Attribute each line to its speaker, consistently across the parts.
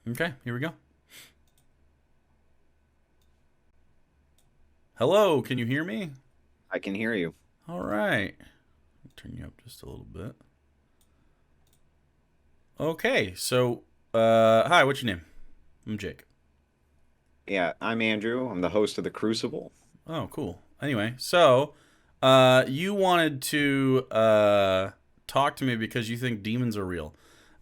Speaker 1: Okay, here we go. Hello, can you hear me?
Speaker 2: I can hear you.
Speaker 1: All right. I'll turn you up just a little bit. Okay, so, hi, what's your name? I'm Jake.
Speaker 2: Yeah, I'm Andrew. I'm the host of The Crucible.
Speaker 1: Oh, cool. Anyway, so, you wanted to, talk to me because you think demons are real.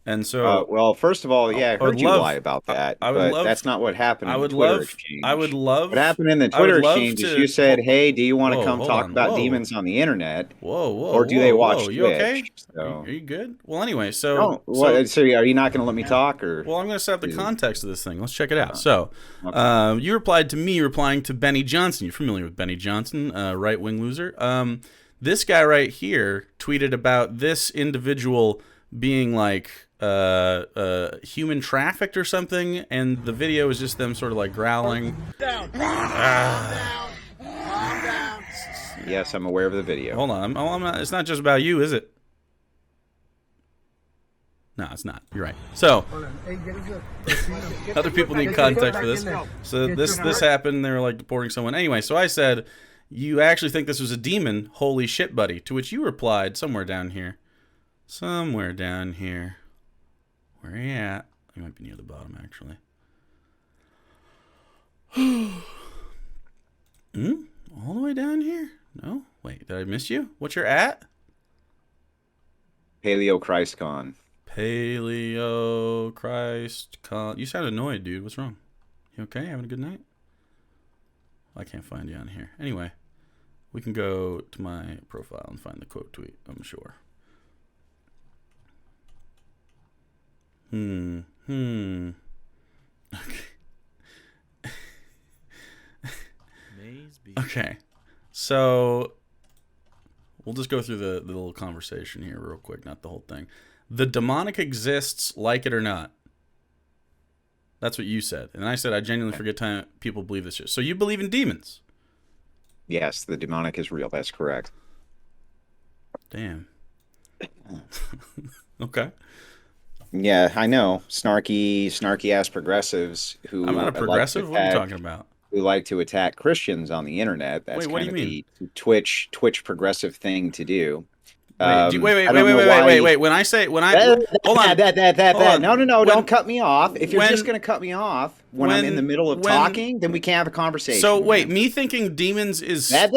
Speaker 1: And so,
Speaker 2: Well, first of all, yeah, I
Speaker 1: I would
Speaker 2: heard you lie
Speaker 1: love,
Speaker 2: about
Speaker 1: I,
Speaker 2: that,
Speaker 1: I would
Speaker 2: but
Speaker 1: love,
Speaker 2: that's not what happened
Speaker 1: I
Speaker 2: in the
Speaker 1: would
Speaker 2: Twitter
Speaker 1: love, I would
Speaker 2: exchange. What
Speaker 1: love,
Speaker 2: happened in the
Speaker 1: I would
Speaker 2: Twitter
Speaker 1: love
Speaker 2: exchange is you
Speaker 1: to,
Speaker 2: said, "Hey, do you want to
Speaker 1: whoa,
Speaker 2: come
Speaker 1: hold
Speaker 2: talk
Speaker 1: on,
Speaker 2: about
Speaker 1: whoa.
Speaker 2: demons on the internet,
Speaker 1: Whoa, whoa,
Speaker 2: or do they
Speaker 1: whoa, whoa.
Speaker 2: watch
Speaker 1: You okay?
Speaker 2: Twitch?"
Speaker 1: Are
Speaker 2: So,
Speaker 1: you good? Well, anyway, so
Speaker 2: no, what? So, are you not going to let me talk, or?
Speaker 1: well, I'm going to set up the context of this thing. Let's check it out.
Speaker 2: Uh,
Speaker 1: So,
Speaker 2: okay.
Speaker 1: you replied to me replying to Benny Johnson. You're familiar with Benny Johnson, right-wing loser. This guy right here tweeted about this individual being like human trafficked or something, and the video is just them sort of like growling.
Speaker 3: Down.
Speaker 1: Ah.
Speaker 3: Calm down.
Speaker 2: Yes, I'm aware of the video.
Speaker 1: Hold on. I'm not, it's not just about you, is it? No, it's not. You're right. So, other people need context for this. So this happened. They were like deporting someone. Anyway, so I said, you actually think this was a demon? Holy shit, buddy. To which you replied, somewhere down here. Somewhere down here. Where are you at? You might be near the bottom, actually. All the way down here? No? Wait, did I miss you? What's your at?
Speaker 2: Paleo ChristCon.
Speaker 1: Paleo Christ Con. You sound annoyed, dude. What's wrong? You okay? Having a good night? I can't find you on here. Anyway, we can go to my profile and find the quote tweet, I'm sure. Okay. So we'll just go through the little conversation here real quick, not the whole thing. The demonic exists, like it or not. That's what you said. And I said, I genuinely forget time people believe this shit. So you believe in demons?
Speaker 2: Yes, the demonic is real. That's correct.
Speaker 1: Damn. Okay.
Speaker 2: Yeah, I know. Snarky ass progressives who
Speaker 1: I'm not a progressive. What are you talking about?
Speaker 2: Who like to attack Christians on the internet. That's
Speaker 1: Wait, what do
Speaker 2: kind
Speaker 1: you
Speaker 2: of
Speaker 1: mean?
Speaker 2: the Twitch progressive thing to do.
Speaker 1: Wait,
Speaker 2: I don't know
Speaker 1: wait.
Speaker 2: why.
Speaker 1: When I say, hold on. Hold on.
Speaker 2: No.
Speaker 1: When-
Speaker 2: Don't cut me off. If you're
Speaker 1: when-
Speaker 2: just going to cut me off when I'm in the middle of
Speaker 1: when-
Speaker 2: talking, then we can have a conversation.
Speaker 1: So wait,
Speaker 2: man.
Speaker 1: me thinking demons is
Speaker 2: So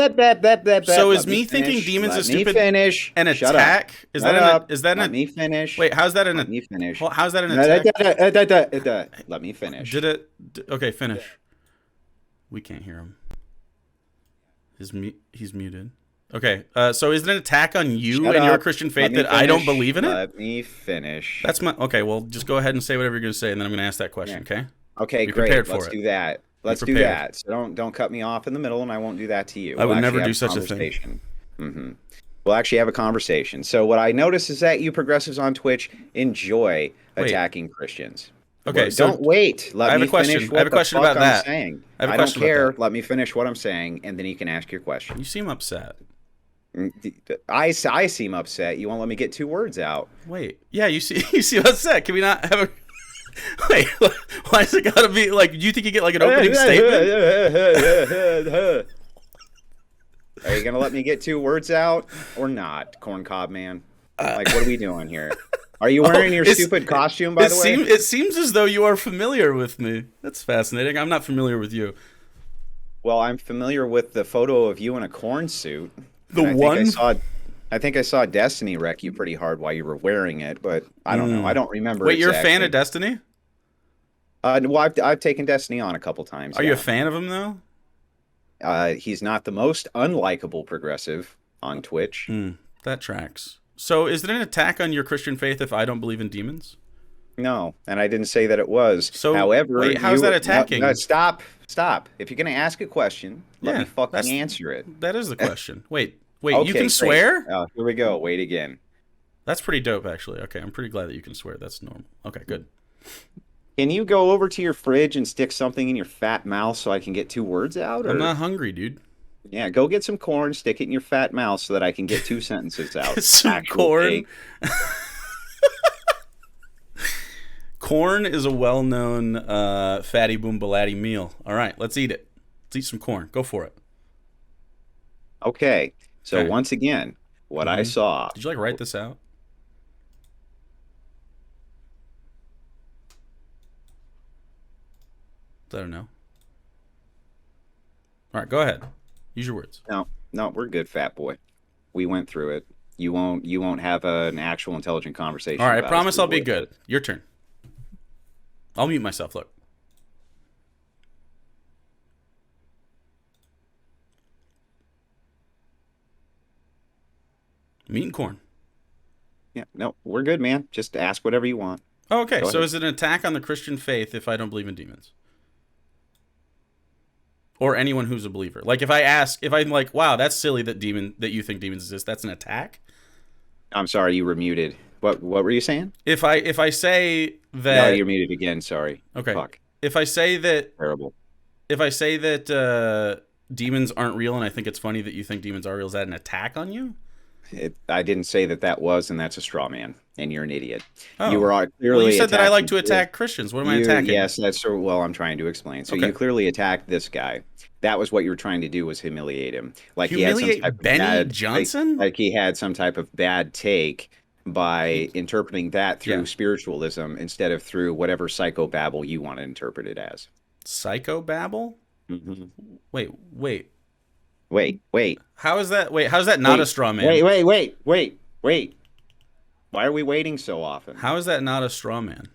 Speaker 1: so is me thinking demons is stupid
Speaker 2: finish.
Speaker 1: an
Speaker 2: Shut
Speaker 1: attack?
Speaker 2: Up.
Speaker 1: Is
Speaker 2: Shut
Speaker 1: that
Speaker 2: up.
Speaker 1: an is that
Speaker 2: Let
Speaker 1: an
Speaker 2: me finish.
Speaker 1: wait? How's that an
Speaker 2: Let me finish.
Speaker 1: well, how's that an attack?
Speaker 2: Let me finish.
Speaker 1: Did it? Okay, finish. We can't hear him. He's muted. Okay, so is it an attack on you
Speaker 2: Shut
Speaker 1: and your
Speaker 2: up.
Speaker 1: Christian
Speaker 2: Let
Speaker 1: faith
Speaker 2: me
Speaker 1: that I don't
Speaker 2: finish.
Speaker 1: believe in it?
Speaker 2: Let me finish.
Speaker 1: That's my okay. Well, just go ahead and say whatever you're going to say, and then I'm going to ask that question.
Speaker 2: Yeah.
Speaker 1: Okay.
Speaker 2: Okay,
Speaker 1: Be
Speaker 2: great.
Speaker 1: prepared for
Speaker 2: Let's
Speaker 1: it.
Speaker 2: do that. Let's do
Speaker 1: prepared.
Speaker 2: that. So don't cut me off in the middle, and I won't do that to you.
Speaker 1: I would
Speaker 2: We'll
Speaker 1: never
Speaker 2: actually
Speaker 1: do
Speaker 2: have
Speaker 1: such a thing.
Speaker 2: conversation. Mm-hmm. We'll actually have a conversation. So what I notice is that you progressives on Twitch enjoy
Speaker 1: Wait.
Speaker 2: attacking Christians.
Speaker 1: Okay,
Speaker 2: Well,
Speaker 1: so
Speaker 2: don't wait. Let
Speaker 1: I have
Speaker 2: me
Speaker 1: a question.
Speaker 2: finish
Speaker 1: I have
Speaker 2: what
Speaker 1: a question
Speaker 2: the fuck
Speaker 1: about
Speaker 2: I'm
Speaker 1: that.
Speaker 2: saying.
Speaker 1: I have a
Speaker 2: I
Speaker 1: question
Speaker 2: don't
Speaker 1: about
Speaker 2: care.
Speaker 1: that.
Speaker 2: Let me finish what I'm saying, and then you can ask your question.
Speaker 1: You seem upset.
Speaker 2: I seem upset. You won't let me get 2 words out.
Speaker 1: Wait, yeah, you seem upset. Can we not have a wait? Why is it gotta be like? Do you think you get like an opening statement?
Speaker 2: Are you gonna let me get 2 words out or not, corncob man? Like, what are we doing here? Are you wearing your stupid costume, by the way?
Speaker 1: It seems as though you are familiar with me. That's fascinating. I'm not familiar with you.
Speaker 2: Well, I'm familiar with the photo of you in a corn suit.
Speaker 1: The
Speaker 2: And
Speaker 1: one.
Speaker 2: I think I saw Destiny wreck you pretty hard while you were wearing it, but I don't know. I don't remember.
Speaker 1: Wait, you're a
Speaker 2: exactly.
Speaker 1: fan of Destiny?
Speaker 2: Well, I've taken Destiny on a couple times.
Speaker 1: Are you a fan of him though?
Speaker 2: He's not the most unlikable progressive on Twitch.
Speaker 1: That tracks. So, is it an attack on your Christian faith if I don't believe in demons?
Speaker 2: No, and I didn't say that it was.
Speaker 1: So,
Speaker 2: however,
Speaker 1: wait, how's that attacking?
Speaker 2: No, stop. If you're going to ask a question, let me fucking answer it.
Speaker 1: That is the question. Wait,
Speaker 2: Okay,
Speaker 1: you can
Speaker 2: great.
Speaker 1: swear?
Speaker 2: Oh, here we go. Wait again.
Speaker 1: That's pretty dope, actually. Okay, I'm pretty glad that you can swear. That's normal. Okay, good.
Speaker 2: Can you go over to your fridge and stick something in your fat mouth so I can get 2 words out? Or?
Speaker 1: I'm not hungry, dude.
Speaker 2: Yeah, go get some corn, stick it in your fat mouth so that I can get 2 sentences out.
Speaker 1: Some
Speaker 2: Actual
Speaker 1: corn.
Speaker 2: cake.
Speaker 1: Corn is a well-known fatty boom baladi meal. All right, let's eat it. Let's eat some corn. Go for it.
Speaker 2: Okay. So
Speaker 1: Okay.
Speaker 2: once again, what I saw.
Speaker 1: Did you like write this out? I don't know. All right, go ahead. Use your words.
Speaker 2: No, we're good, fat boy. We went through it. You won't have an actual intelligent conversation.
Speaker 1: All right, I
Speaker 2: about
Speaker 1: promise
Speaker 2: us
Speaker 1: I'll be good. Your turn. I'll mute myself. Look. Meat and corn.
Speaker 2: Yeah, no, we're good, man. Just ask whatever you want.
Speaker 1: Oh, okay,
Speaker 2: Go
Speaker 1: so
Speaker 2: ahead.
Speaker 1: is it an attack on the Christian faith if I don't believe in demons? Or anyone who's a believer? Like if I'm like, wow, that's silly that you think demons exist, that's an attack?
Speaker 2: I'm sorry, you were muted. What were you saying?
Speaker 1: If I say that
Speaker 2: No, you're muted again. Sorry.
Speaker 1: Okay.
Speaker 2: Fuck.
Speaker 1: If I say that
Speaker 2: Terrible.
Speaker 1: If I say that demons aren't real and I think it's funny that you think demons are real, is that an attack on you?
Speaker 2: I didn't say that was, and that's a straw man, and you're an idiot.
Speaker 1: Oh.
Speaker 2: You were clearly.
Speaker 1: Well, you said that I like to
Speaker 2: attacking-
Speaker 1: attack Christians. What am I attacking?
Speaker 2: Yes, that's well. I'm trying to explain. So
Speaker 1: Okay.
Speaker 2: you clearly attacked this guy. That was what you were trying to do, was humiliate him. Like he had some
Speaker 1: Humiliate
Speaker 2: type of
Speaker 1: Benny
Speaker 2: bad,
Speaker 1: Johnson?
Speaker 2: Like he had some type of bad take by interpreting that through spiritualism instead of through whatever psychobabble you want to interpret it as.
Speaker 1: Psychobabble?
Speaker 2: Mm-hmm.
Speaker 1: Wait.
Speaker 2: Wait.
Speaker 1: How is that? Wait, how's that not a straw man?
Speaker 2: Wait. Why are we waiting so often?
Speaker 1: How is that not a straw man?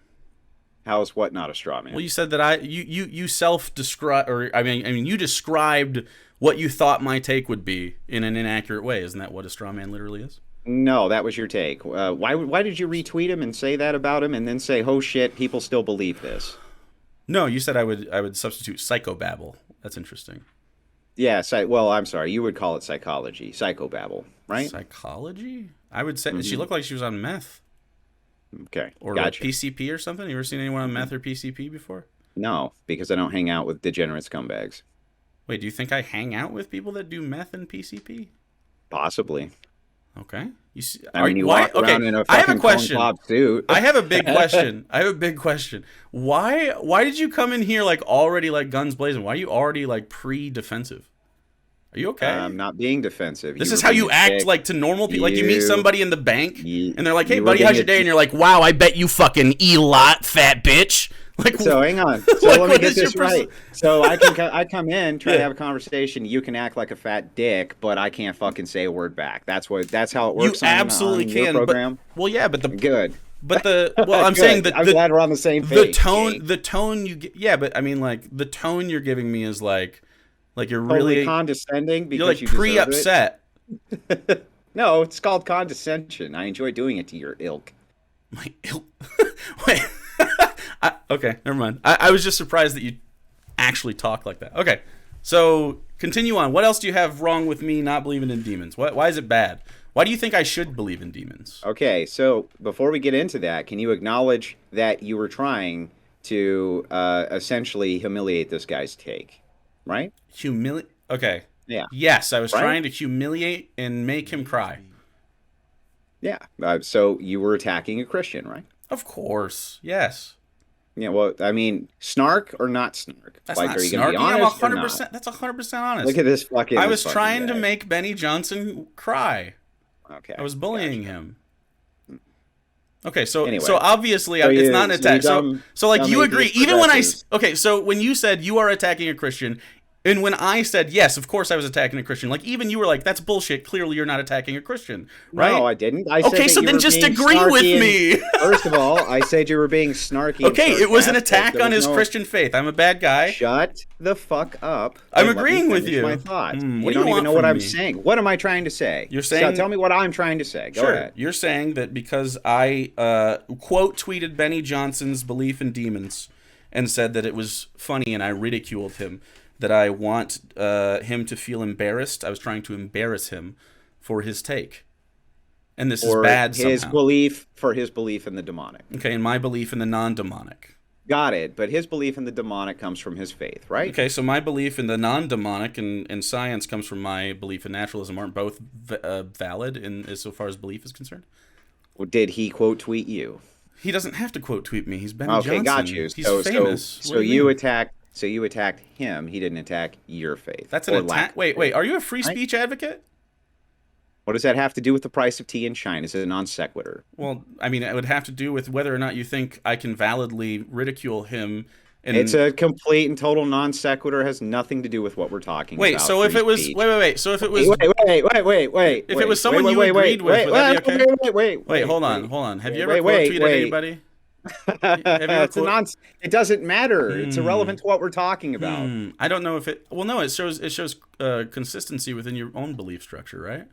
Speaker 2: How is what not a straw man?
Speaker 1: Well, you said that you self-describe, or I mean, you described what you thought my take would be in an inaccurate way. Isn't that what a straw man literally is?
Speaker 2: No, that was your take. Why did you retweet him and say that about him, and then say, "Oh shit, people still believe this"?
Speaker 1: No, you said I would substitute psychobabble. That's interesting.
Speaker 2: Yeah, well, I'm sorry. You would call it psychology, psychobabble, right?
Speaker 1: Psychology? I would say she looked like she was on meth.
Speaker 2: Okay,
Speaker 1: Or
Speaker 2: gotcha.
Speaker 1: like PCP or something. You ever seen anyone on meth or PCP before?
Speaker 2: No, because I don't hang out with degenerate scumbags.
Speaker 1: Wait, do you think I hang out with people that do meth and PCP?
Speaker 2: Possibly.
Speaker 1: Okay. You see,
Speaker 2: I mean, you walk around in a
Speaker 1: I have a
Speaker 2: fucking
Speaker 1: question.
Speaker 2: corn cob suit.
Speaker 1: I have a big question. Why did you come in here like already like guns blazing? Why are you already like pre-defensive? Are you okay?
Speaker 2: I'm not being defensive.
Speaker 1: This
Speaker 2: You
Speaker 1: is
Speaker 2: were
Speaker 1: how
Speaker 2: being
Speaker 1: you
Speaker 2: a
Speaker 1: act
Speaker 2: dick.
Speaker 1: like to normal people. Like you meet somebody in the bank
Speaker 2: You-
Speaker 1: and they're like, "Hey,
Speaker 2: you were
Speaker 1: buddy,
Speaker 2: being
Speaker 1: how's your
Speaker 2: a-
Speaker 1: day?" And you're like, "Wow, I bet you fucking eat a lot, fat bitch." Like,
Speaker 2: So hang on. So
Speaker 1: Like,
Speaker 2: let me
Speaker 1: what
Speaker 2: get
Speaker 1: is your
Speaker 2: this right. So I come in, try to have a conversation. You can act like a fat dick, but I can't fucking say a word back. That's how it
Speaker 1: you
Speaker 2: works.
Speaker 1: absolutely
Speaker 2: on your
Speaker 1: can.
Speaker 2: program.
Speaker 1: Good. I'm
Speaker 2: Good.
Speaker 1: saying that
Speaker 2: I'm glad we're on the same page.
Speaker 1: the tone you get. Yeah, but I mean, like the tone you're giving me is like you're
Speaker 2: Totally
Speaker 1: really
Speaker 2: condescending because
Speaker 1: you're like
Speaker 2: you deserve
Speaker 1: pre-upset.
Speaker 2: it. No, it's called condescension. I enjoy doing it to your ilk.
Speaker 1: My ill. Wait. Okay, never mind. I was just surprised that you actually talk like that. Okay, so continue on. What else do you have wrong with me not believing in demons? Why is it bad? Why do you think I should believe in demons?
Speaker 2: Okay, so before we get into that, can you acknowledge that you were trying to essentially humiliate this guy's take, right?
Speaker 1: Okay.
Speaker 2: Yeah.
Speaker 1: Yes, I was
Speaker 2: Right?
Speaker 1: trying to humiliate and make him cry.
Speaker 2: Yeah. So you were attacking a Christian, right?
Speaker 1: Of course. Yes.
Speaker 2: Yeah. Well, I mean, snark or not snark?
Speaker 1: That's
Speaker 2: like,
Speaker 1: not
Speaker 2: are you going to
Speaker 1: snarky.
Speaker 2: be
Speaker 1: I'm
Speaker 2: honest or
Speaker 1: 100%.
Speaker 2: not?
Speaker 1: That's 100% honest.
Speaker 2: Look at this fucking.
Speaker 1: I
Speaker 2: this
Speaker 1: was
Speaker 2: fucking
Speaker 1: trying to
Speaker 2: guy.
Speaker 1: make Benny Johnson cry.
Speaker 2: Okay.
Speaker 1: I was bullying
Speaker 2: gotcha.
Speaker 1: him. Okay, so
Speaker 2: Anyway.
Speaker 1: obviously
Speaker 2: So
Speaker 1: it's
Speaker 2: you-
Speaker 1: not an
Speaker 2: so you
Speaker 1: attack.
Speaker 2: dumb-
Speaker 1: So like
Speaker 2: dumb
Speaker 1: you agree,
Speaker 2: atheist
Speaker 1: even when
Speaker 2: progressives.
Speaker 1: okay, so when you said you are attacking a Christian, and when I said yes, of course I was attacking a Christian. Like even you were like, that's bullshit. Clearly you're not attacking a Christian, right?
Speaker 2: No, I didn't. I said
Speaker 1: Okay,
Speaker 2: that
Speaker 1: so
Speaker 2: you
Speaker 1: then
Speaker 2: were
Speaker 1: just
Speaker 2: being
Speaker 1: agree with
Speaker 2: snarky
Speaker 1: me.
Speaker 2: First of all, I said you were being snarky. and
Speaker 1: Okay, it was an
Speaker 2: sarcastic.
Speaker 1: attack
Speaker 2: There
Speaker 1: on
Speaker 2: was
Speaker 1: his
Speaker 2: no-
Speaker 1: Christian faith. I'm a bad guy.
Speaker 2: Shut the fuck up.
Speaker 1: I'm
Speaker 2: and let me
Speaker 1: agreeing with
Speaker 2: finish
Speaker 1: you.
Speaker 2: My thoughts.
Speaker 1: What
Speaker 2: You
Speaker 1: do you
Speaker 2: don't even
Speaker 1: want
Speaker 2: know what
Speaker 1: from
Speaker 2: I'm
Speaker 1: me?
Speaker 2: saying. What am I trying to say?
Speaker 1: You're saying-
Speaker 2: Tell me what I'm trying to say. Go
Speaker 1: Sure.
Speaker 2: ahead.
Speaker 1: You're saying that because I quote tweeted Benny Johnson's belief in demons and said that it was funny and I ridiculed him, that I want him to feel embarrassed. I was trying to embarrass him for his take. And this is bad
Speaker 2: his
Speaker 1: somehow.
Speaker 2: his belief in the demonic.
Speaker 1: Okay, and my belief in the non-demonic.
Speaker 2: Got it. But his belief in the demonic comes from his faith, right?
Speaker 1: Okay, so my belief in the non-demonic and science comes from my belief in naturalism. Aren't both valid in as so far as belief is concerned?
Speaker 2: Did he quote tweet you?
Speaker 1: He doesn't have to quote tweet me. He's Benny
Speaker 2: Okay,
Speaker 1: Johnson.
Speaker 2: got you.
Speaker 1: He's famous.
Speaker 2: So you attacked. So you attacked him. He didn't attack your faith.
Speaker 1: That's an attack. Wait. Are you a free speech advocate?
Speaker 2: What does that have to do with the price of tea and shine? Is it a non sequitur?
Speaker 1: Well, I mean, it would have to do with whether or not you think I can validly ridicule him. And
Speaker 2: it's a complete and total non sequitur. Has nothing to do with what we're talking about.
Speaker 1: So if it was wait. So if it was
Speaker 2: wait.
Speaker 1: If it was someone you agreed with, would that be okay? Wait, hold on. Have you ever quote tweeted anybody?
Speaker 2: It doesn't matter. It's irrelevant to what we're talking about.
Speaker 1: I don't know if it. Well, no. It shows consistency within your own belief structure, right?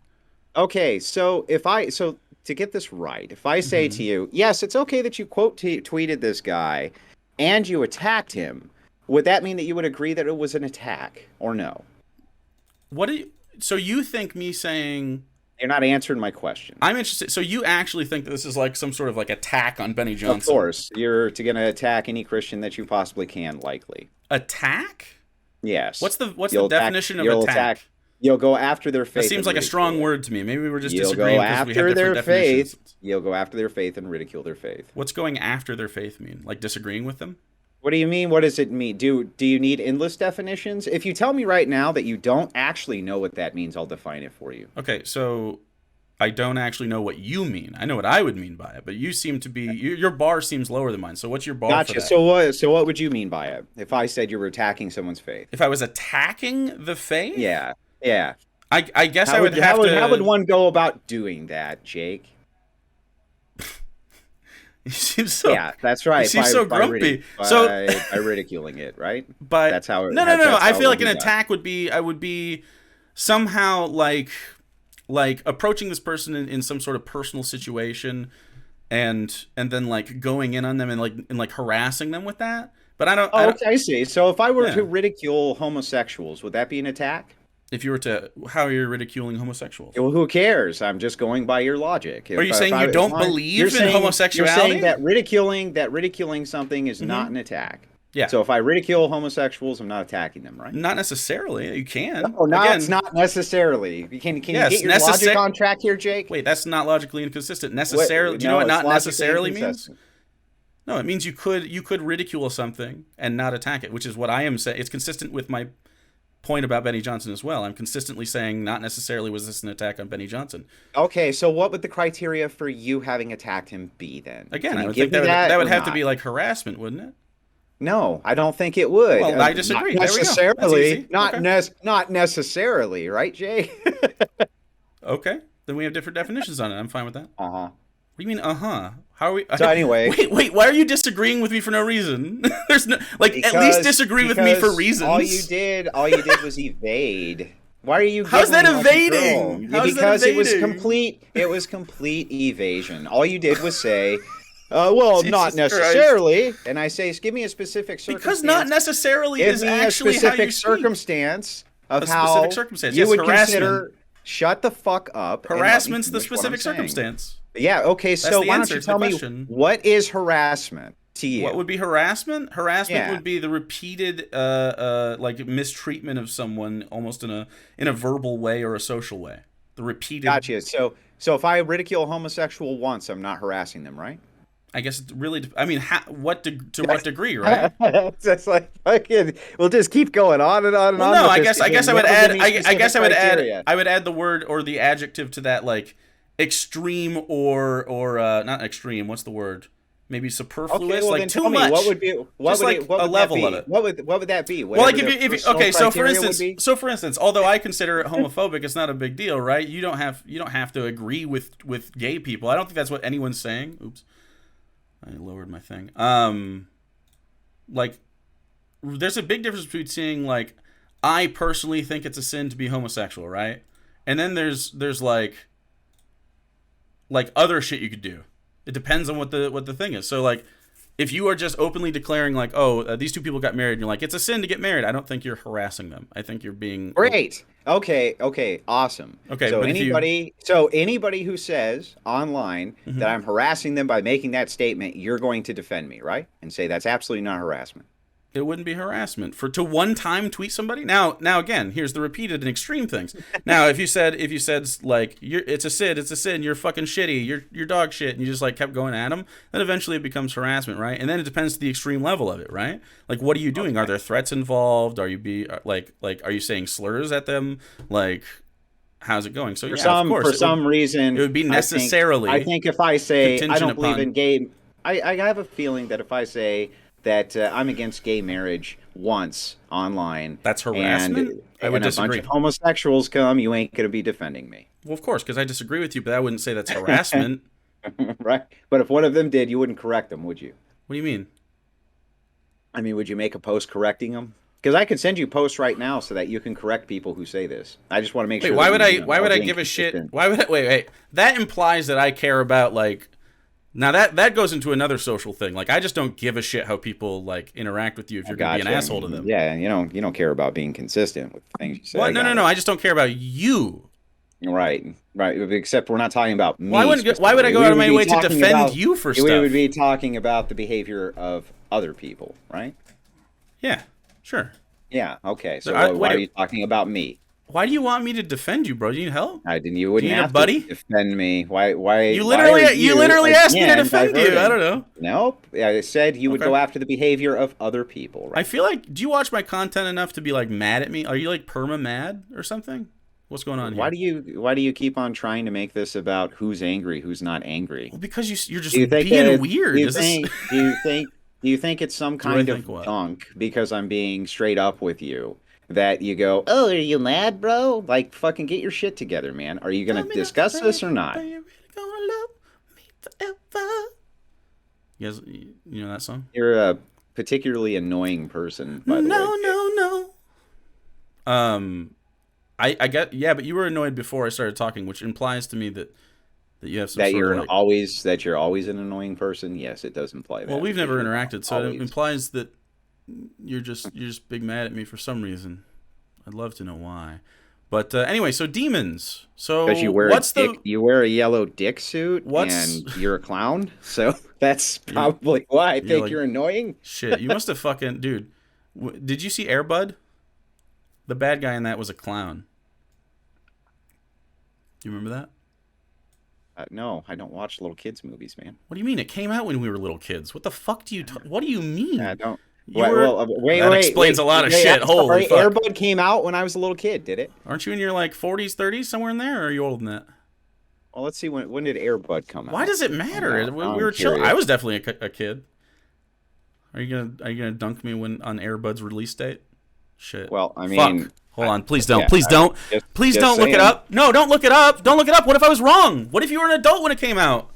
Speaker 2: Okay, so to get this right, if I say to you, yes, it's okay that you quote tweeted this guy, and you attacked him, would that mean that you would agree that it was an attack or no?
Speaker 1: So you think me saying?
Speaker 2: You're not answering my question.
Speaker 1: I'm interested. So you actually think that this is like some sort of like attack on Benny Johnson?
Speaker 2: Of course, you're going to attack any Christian that you possibly can, likely.
Speaker 1: Attack?
Speaker 2: Yes.
Speaker 1: What's the definition of attack?
Speaker 2: You'll go after their faith.
Speaker 1: That seems like a strong word to me. Maybe we're just
Speaker 2: disagreeing because we have different definitions. You'll go after their faith and ridicule their faith.
Speaker 1: What's going after their faith mean? Like disagreeing with them?
Speaker 2: What do you mean? What does it mean? Do you need endless definitions? If you tell me right now that you don't actually know what that means, I'll define it for you.
Speaker 1: Okay, so I don't actually know what you mean. I know what I would mean by it, but you seem to be your bar seems lower than mine. So what's your bar for that?
Speaker 2: So what would you mean by it? If I said you were attacking someone's faith?
Speaker 1: If I was attacking the faith?
Speaker 2: Yeah.
Speaker 1: I guess I would have to.
Speaker 2: How would one go about doing that, Jake?
Speaker 1: You seem so.
Speaker 2: Yeah, that's right.
Speaker 1: You seem so grumpy.
Speaker 2: By ridiculing it, right?
Speaker 1: But
Speaker 2: that's how.
Speaker 1: No. I feel like an attack would be. I would be somehow like approaching this person in some sort of personal situation, and then like going in on them and like harassing them with that. But I don't.
Speaker 2: Okay, I see. So if I were to ridicule homosexuals, would that be an attack?
Speaker 1: If you were to, how are you ridiculing homosexuals?
Speaker 2: Well, who cares? I'm just going by your logic.
Speaker 1: Are you saying you don't believe in homosexuality?
Speaker 2: You're saying that ridiculing something is not an attack.
Speaker 1: Yeah.
Speaker 2: So if I ridicule homosexuals, I'm not attacking them, right?
Speaker 1: Not necessarily. You can.
Speaker 2: No, it's not necessarily. Can you get your logic on track here, Jake?
Speaker 1: Wait, that's not logically inconsistent. Necessarily. Do you know what not necessarily means? No, it means you could ridicule something and not attack it, which is what I am saying. It's consistent with my point about Benny Johnson as well. I'm consistently saying not necessarily was this an attack on Benny Johnson.
Speaker 2: Okay, so what would the criteria for you having attacked him be then?
Speaker 1: Again, I would think that would have to be like harassment, wouldn't it?
Speaker 2: No, I don't think it would.
Speaker 1: Well, I disagree.
Speaker 2: Not necessarily.
Speaker 1: Not
Speaker 2: not necessarily, right, Jay?
Speaker 1: Okay, then we have different definitions on it. I'm fine with that. What do you mean, How are we?
Speaker 2: So anyway,
Speaker 1: wait. Why are you disagreeing with me for no reason? There's no at least disagree with me for reasons.
Speaker 2: All you did was evade. Why are you?
Speaker 1: How's that evading?
Speaker 2: Because it was complete. It was complete evasion. All you did was say, "Well, not necessarily." Christ. And I say, "Give me a specific circumstance."
Speaker 1: Because not necessarily is actually how you
Speaker 2: circumstance of
Speaker 1: specific circumstance.
Speaker 2: You would consider. Shut the fuck up.
Speaker 1: Harassment's the specific circumstance.
Speaker 2: Yeah, okay, so why don't you tell me what is harassment to you?
Speaker 1: What would be harassment? Harassment would be the repeated like mistreatment of someone almost in a verbal way or a social way. The repeated.
Speaker 2: Gotcha. So if I ridicule a homosexual once, I'm not harassing them, right?
Speaker 1: I guess it really. I mean, to what degree, right?
Speaker 2: That's like fucking. We'll just keep going on and on and on.
Speaker 1: No, I guess I would add. I guess I would add. I would add the word or the adjective to that, like extreme or not extreme. What's the word? Maybe superfluous.
Speaker 2: Okay, well,
Speaker 1: like
Speaker 2: then
Speaker 1: too
Speaker 2: tell me,
Speaker 1: much.
Speaker 2: What would be? What would
Speaker 1: a level of it?
Speaker 2: What would that be?
Speaker 1: Well, like if you okay, so for instance, although I consider it homophobic, it's not a big deal, right? You don't have to agree with gay people. I don't think that's what anyone's saying. Oops. I lowered my thing. Like, there's a big difference between saying, like, I personally think it's a sin to be homosexual, right? And then there's like other shit you could do. It depends on what the thing is. So, like, if you are just openly declaring, like, these two people got married, and you're like, it's a sin to get married, I don't think you're harassing them. I think you're being...
Speaker 2: Great. Okay, awesome. Okay, so anybody who says online that I'm harassing them by making that statement, you're going to defend me, right? And say that's absolutely not harassment.
Speaker 1: It wouldn't be harassment to one time tweet somebody. Now again, here's the repeated and extreme things. Now, if you said like it's a sin, you're fucking shitty, you're dog shit, and you just like kept going at them, then eventually it becomes harassment, right? And then it depends to the extreme level of it, right? Like, what are you doing? Are there threats involved? Are you are you saying slurs at them? Like, how's it going? So of course,
Speaker 2: for some reason,
Speaker 1: it would be necessarily.
Speaker 2: I think if I say I don't believe in
Speaker 1: upon
Speaker 2: gay, I have a feeling that if I say that I'm against gay marriage once online,
Speaker 1: that's harassment. I would disagree.
Speaker 2: A bunch of homosexuals come, you ain't gonna be defending me.
Speaker 1: Well, of course, because I disagree with you, but I wouldn't say that's harassment.
Speaker 2: Right? But if one of them did, you wouldn't correct them, would you?
Speaker 1: What do you mean?
Speaker 2: I mean, would you make a post correcting them? Because I could send you posts right now so that you can correct people who say this. I just want to make sure.
Speaker 1: Why would I give a shit? Why would I, wait? That implies that I care about like. Now that goes into another social thing. Like, I just don't give a shit how people like interact with you if you're gonna be an asshole to them.
Speaker 2: Yeah, you don't care about being consistent with the things you say.
Speaker 1: Well, no. I just don't care about you.
Speaker 2: Right. Except we're not talking about me.
Speaker 1: Why would I go out of my way to defend you for stuff?
Speaker 2: We would be talking about the behavior of other people, right?
Speaker 1: Yeah, sure.
Speaker 2: Yeah. Okay. So why are you talking about me?
Speaker 1: Why do you want me to defend you, bro? Do you need help?
Speaker 2: You wouldn't have to defend me. Why?
Speaker 1: You literally asked me to defend you. I don't know.
Speaker 2: Nope. I said you would go after the behavior of other people. Right?
Speaker 1: I feel like, do you watch my content enough to be like mad at me? Are you like perma mad or something? What's going on here?
Speaker 2: Why do you keep on trying to make this about who's angry, who's not angry?
Speaker 1: Well, because you're just being weird.
Speaker 2: Do you think it's some kind of dunk because I'm being straight up with you? That you go, oh, are you mad, bro? Like, fucking get your shit together, man. Are you going to discuss this or not?
Speaker 1: You guys, you know that song?
Speaker 2: You're a particularly annoying person, by the way.
Speaker 1: No. I get, yeah, but you were annoyed before I started talking, which implies to me that you have some
Speaker 2: that you're always an annoying person. Yes, it does imply that.
Speaker 1: Well, we've never interacted, so it implies that you're just big mad at me for some reason. I'd love to know why. But anyway, so demons. So
Speaker 2: because you wear a yellow dick suit and you're a clown, so that's probably why I think you're annoying.
Speaker 1: Shit, you must have fucking dude. Did you see Air Bud? The bad guy in that was a clown. Do you remember that?
Speaker 2: No, I don't watch little kids movies, man.
Speaker 1: What do you mean? It came out when we were little kids. What the fuck do you? What do you mean?
Speaker 2: I don't.
Speaker 1: That explains a lot of shit. Holy fuck.
Speaker 2: Air Bud came out when I was a little kid, did it?
Speaker 1: Aren't you in your like 40s, 30s, somewhere in there, or are you older than that?
Speaker 2: Well, let's see. When did Air Bud come out?
Speaker 1: Why does it matter? We were chill. I was definitely a kid. Are you gonna dunk me on Air Bud's release date? Shit.
Speaker 2: Well, I mean,
Speaker 1: fuck. Hold on, please don't. Please don't. Please don't look it up. No, don't look it up. Don't look it up. What if I was wrong? What if you were an adult when it came out?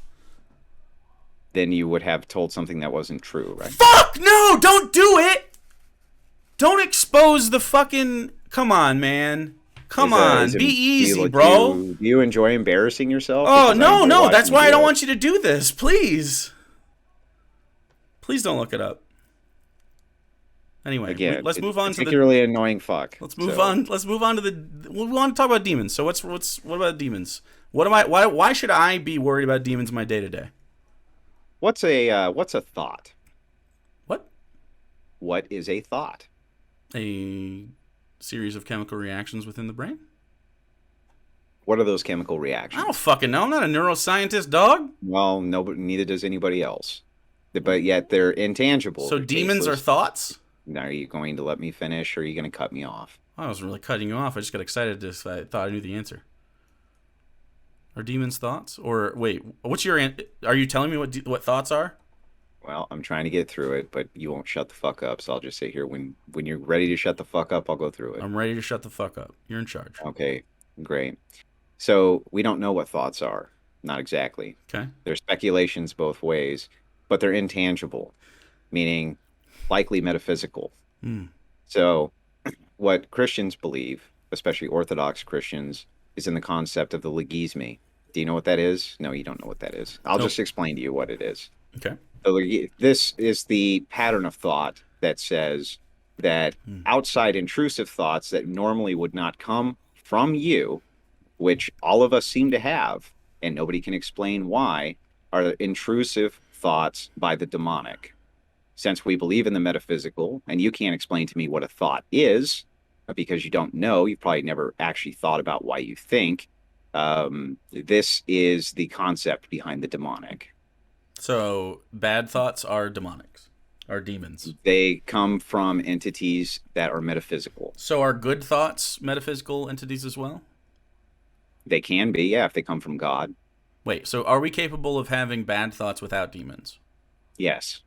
Speaker 2: Then you would have told something that wasn't true, right?
Speaker 1: Fuck no! Don't do it! Don't expose the fucking... Come on, man. Come on. Be easy, bro.
Speaker 2: Do you enjoy embarrassing yourself?
Speaker 1: Oh, no. That's why I don't want you to do this. Please. Please don't look it up. Anyway,
Speaker 2: again,
Speaker 1: let's move on to the
Speaker 2: particularly annoying fuck.
Speaker 1: Let's move on. Let's move on to the. We want to talk about demons. So what about demons? Why should I be worried about demons in my day to day?
Speaker 2: What's a thought?
Speaker 1: What?
Speaker 2: What is a thought?
Speaker 1: A series of chemical reactions within the brain.
Speaker 2: What are those chemical reactions?
Speaker 1: I don't fucking know. I'm not a neuroscientist, dog.
Speaker 2: Well, no, but neither does anybody else. But yet they're intangible.
Speaker 1: So demons are thoughts?
Speaker 2: Now, are you going to let me finish, or are you going to cut me off?
Speaker 1: I wasn't really cutting you off. I just got excited if I thought I knew the answer. Are demons thoughts? Or wait, are you telling me what thoughts are?
Speaker 2: Well, I'm trying to get through it, but you won't shut the fuck up. So I'll just sit here. When you're ready to shut the fuck up, I'll go through it.
Speaker 1: I'm ready to shut the fuck up. You're in charge.
Speaker 2: Okay, great. So we don't know what thoughts are. Not exactly.
Speaker 1: Okay.
Speaker 2: There's speculations both ways, but they're intangible, meaning likely metaphysical. So what Christians believe, especially Orthodox Christians, is in the concept of the logisme. Do you know what that is? No, you don't know what that is. I'll just explain to you what it is.
Speaker 1: Okay.
Speaker 2: So this is the pattern of thought that says that outside intrusive thoughts that normally would not come from you, which all of us seem to have, and nobody can explain why, are intrusive thoughts by the demonic. since we believe in the metaphysical, and you can't explain to me what a thought is because you don't know, you've probably never actually thought about why you think. This is the concept behind the demonic.
Speaker 1: So bad thoughts are demonics, are demons.
Speaker 2: They come from entities that are metaphysical.
Speaker 1: So are good thoughts metaphysical entities as well?
Speaker 2: They can be, yeah, if they come from God.
Speaker 1: Wait, so are we capable of having bad thoughts without demons?
Speaker 2: Yes.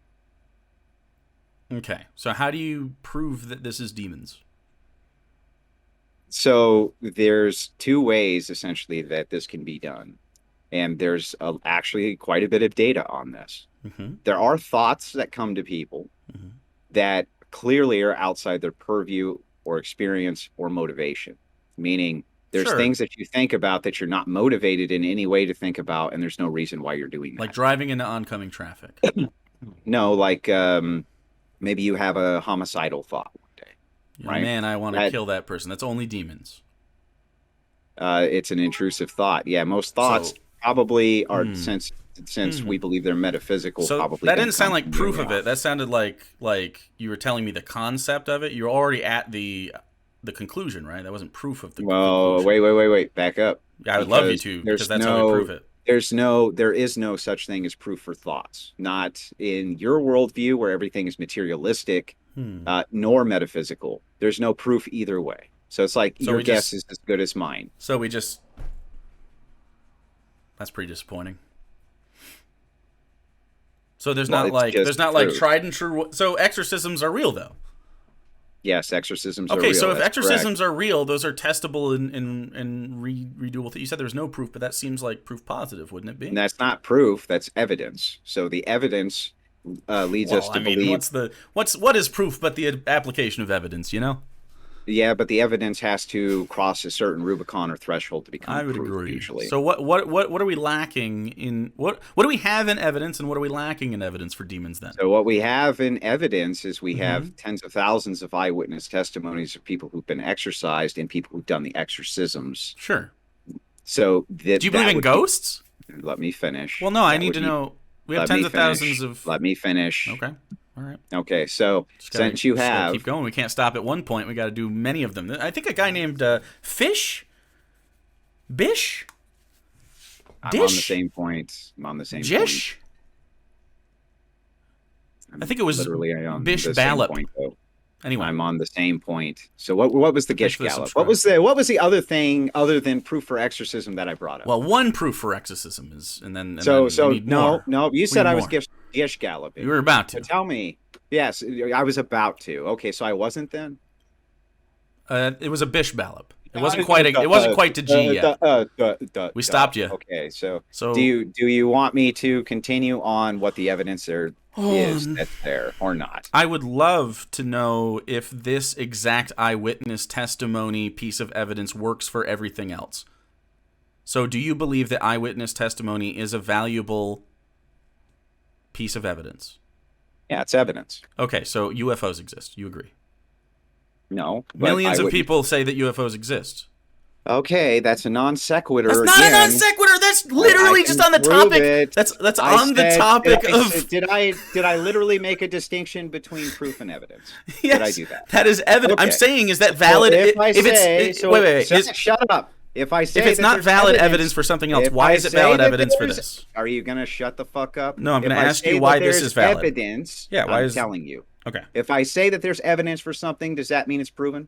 Speaker 1: Okay, so how do you prove that this is demons?
Speaker 2: So there's two ways, essentially, that this can be done. And there's actually quite a bit of data on this.
Speaker 1: Mm-hmm.
Speaker 2: There are thoughts that come to people that clearly are outside their purview or experience or motivation, meaning there's things that you think about that you're not motivated in any way to think about, and there's no reason why you're doing that.
Speaker 1: Like driving into oncoming traffic.
Speaker 2: No, like maybe you have a homicidal thought one day. Right?
Speaker 1: Man, I want to kill that person. That's only demons.
Speaker 2: It's an intrusive thought. Yeah, most thoughts probably are, since we believe they're metaphysical.
Speaker 1: So
Speaker 2: probably
Speaker 1: that didn't sound like proof of it. That sounded like you were telling me the concept of it. You're already at the conclusion, right? That wasn't proof of the conclusion.
Speaker 2: Wait. Back up.
Speaker 1: Yeah, I would love you to, because that's how we prove it.
Speaker 2: There is no such thing as proof for thoughts. Not in your worldview where everything is materialistic, nor metaphysical. There's no proof either way. So it's like your guess is as good as mine.
Speaker 1: So that's pretty disappointing. So there's not like tried and true. So exorcisms are real though.
Speaker 2: Yes, exorcisms are real.
Speaker 1: Okay, so if exorcisms are real, those are testable and redoable. You said there was no proof, but that seems like proof positive, wouldn't it be?
Speaker 2: And that's not proof, that's evidence. So the evidence leads us to believe.
Speaker 1: What is proof but the application of evidence, you know?
Speaker 2: Yeah, but the evidence has to cross a certain Rubicon or threshold to become proof, agree. Usually.
Speaker 1: So what are we lacking in what do we have in evidence, and what are we lacking in evidence for demons then?
Speaker 2: So what we have in evidence is we have tens of thousands of eyewitness testimonies of people who've been exorcised and people who've done the exorcisms.
Speaker 1: Sure.
Speaker 2: So
Speaker 1: do you believe in ghosts?
Speaker 2: Let me finish.
Speaker 1: Well, no, I need to know. We have tens of thousands of.
Speaker 2: Let me finish.
Speaker 1: Okay. All right.
Speaker 2: Okay, so since you have...
Speaker 1: keep going. We can't stop at one point. We got to do many of them. I think a guy named Bish?
Speaker 2: I'm on the same point.
Speaker 1: Jish? I think it was Bish Ballop. Anyway,
Speaker 2: I'm on the same point. So what was the Gish Gallop? What was the other thing other than proof for exorcism that I brought up?
Speaker 1: Well, one proof for exorcism is,
Speaker 2: no. You said I was Gish Galloping.
Speaker 1: You were about to.
Speaker 2: So tell me. Yes, I was about to. Okay, so I wasn't then.
Speaker 1: It was a Bish Ballop. It wasn't quite to G yet. We stopped you.
Speaker 2: Okay, so do you want me to continue on what the evidence there is that's there or not?
Speaker 1: I would love to know if this exact eyewitness testimony piece of evidence works for everything else. So do you believe that eyewitness testimony is a valuable piece of evidence?
Speaker 2: Yeah, it's evidence.
Speaker 1: Okay, so UFOs exist. You agree?
Speaker 2: No.
Speaker 1: Millions of people say that UFOs exist.
Speaker 2: Okay, that's a non sequitur.
Speaker 1: That's not a non sequitur. That's literally just on the topic. That's on the topic of.
Speaker 2: Did I literally make a distinction between proof and evidence?
Speaker 1: Yes,
Speaker 2: did I do that?
Speaker 1: That is evidence. Okay. I'm saying, is that valid?
Speaker 2: Wait. Shut up. If it's
Speaker 1: not valid evidence for something else, why is it valid evidence for this?
Speaker 2: Are you gonna shut the fuck up?
Speaker 1: No, I'm gonna ask you why this is valid.
Speaker 2: Evidence.
Speaker 1: Yeah,
Speaker 2: I'm telling you.
Speaker 1: Okay.
Speaker 2: If I say that there's evidence for something, does that mean it's proven?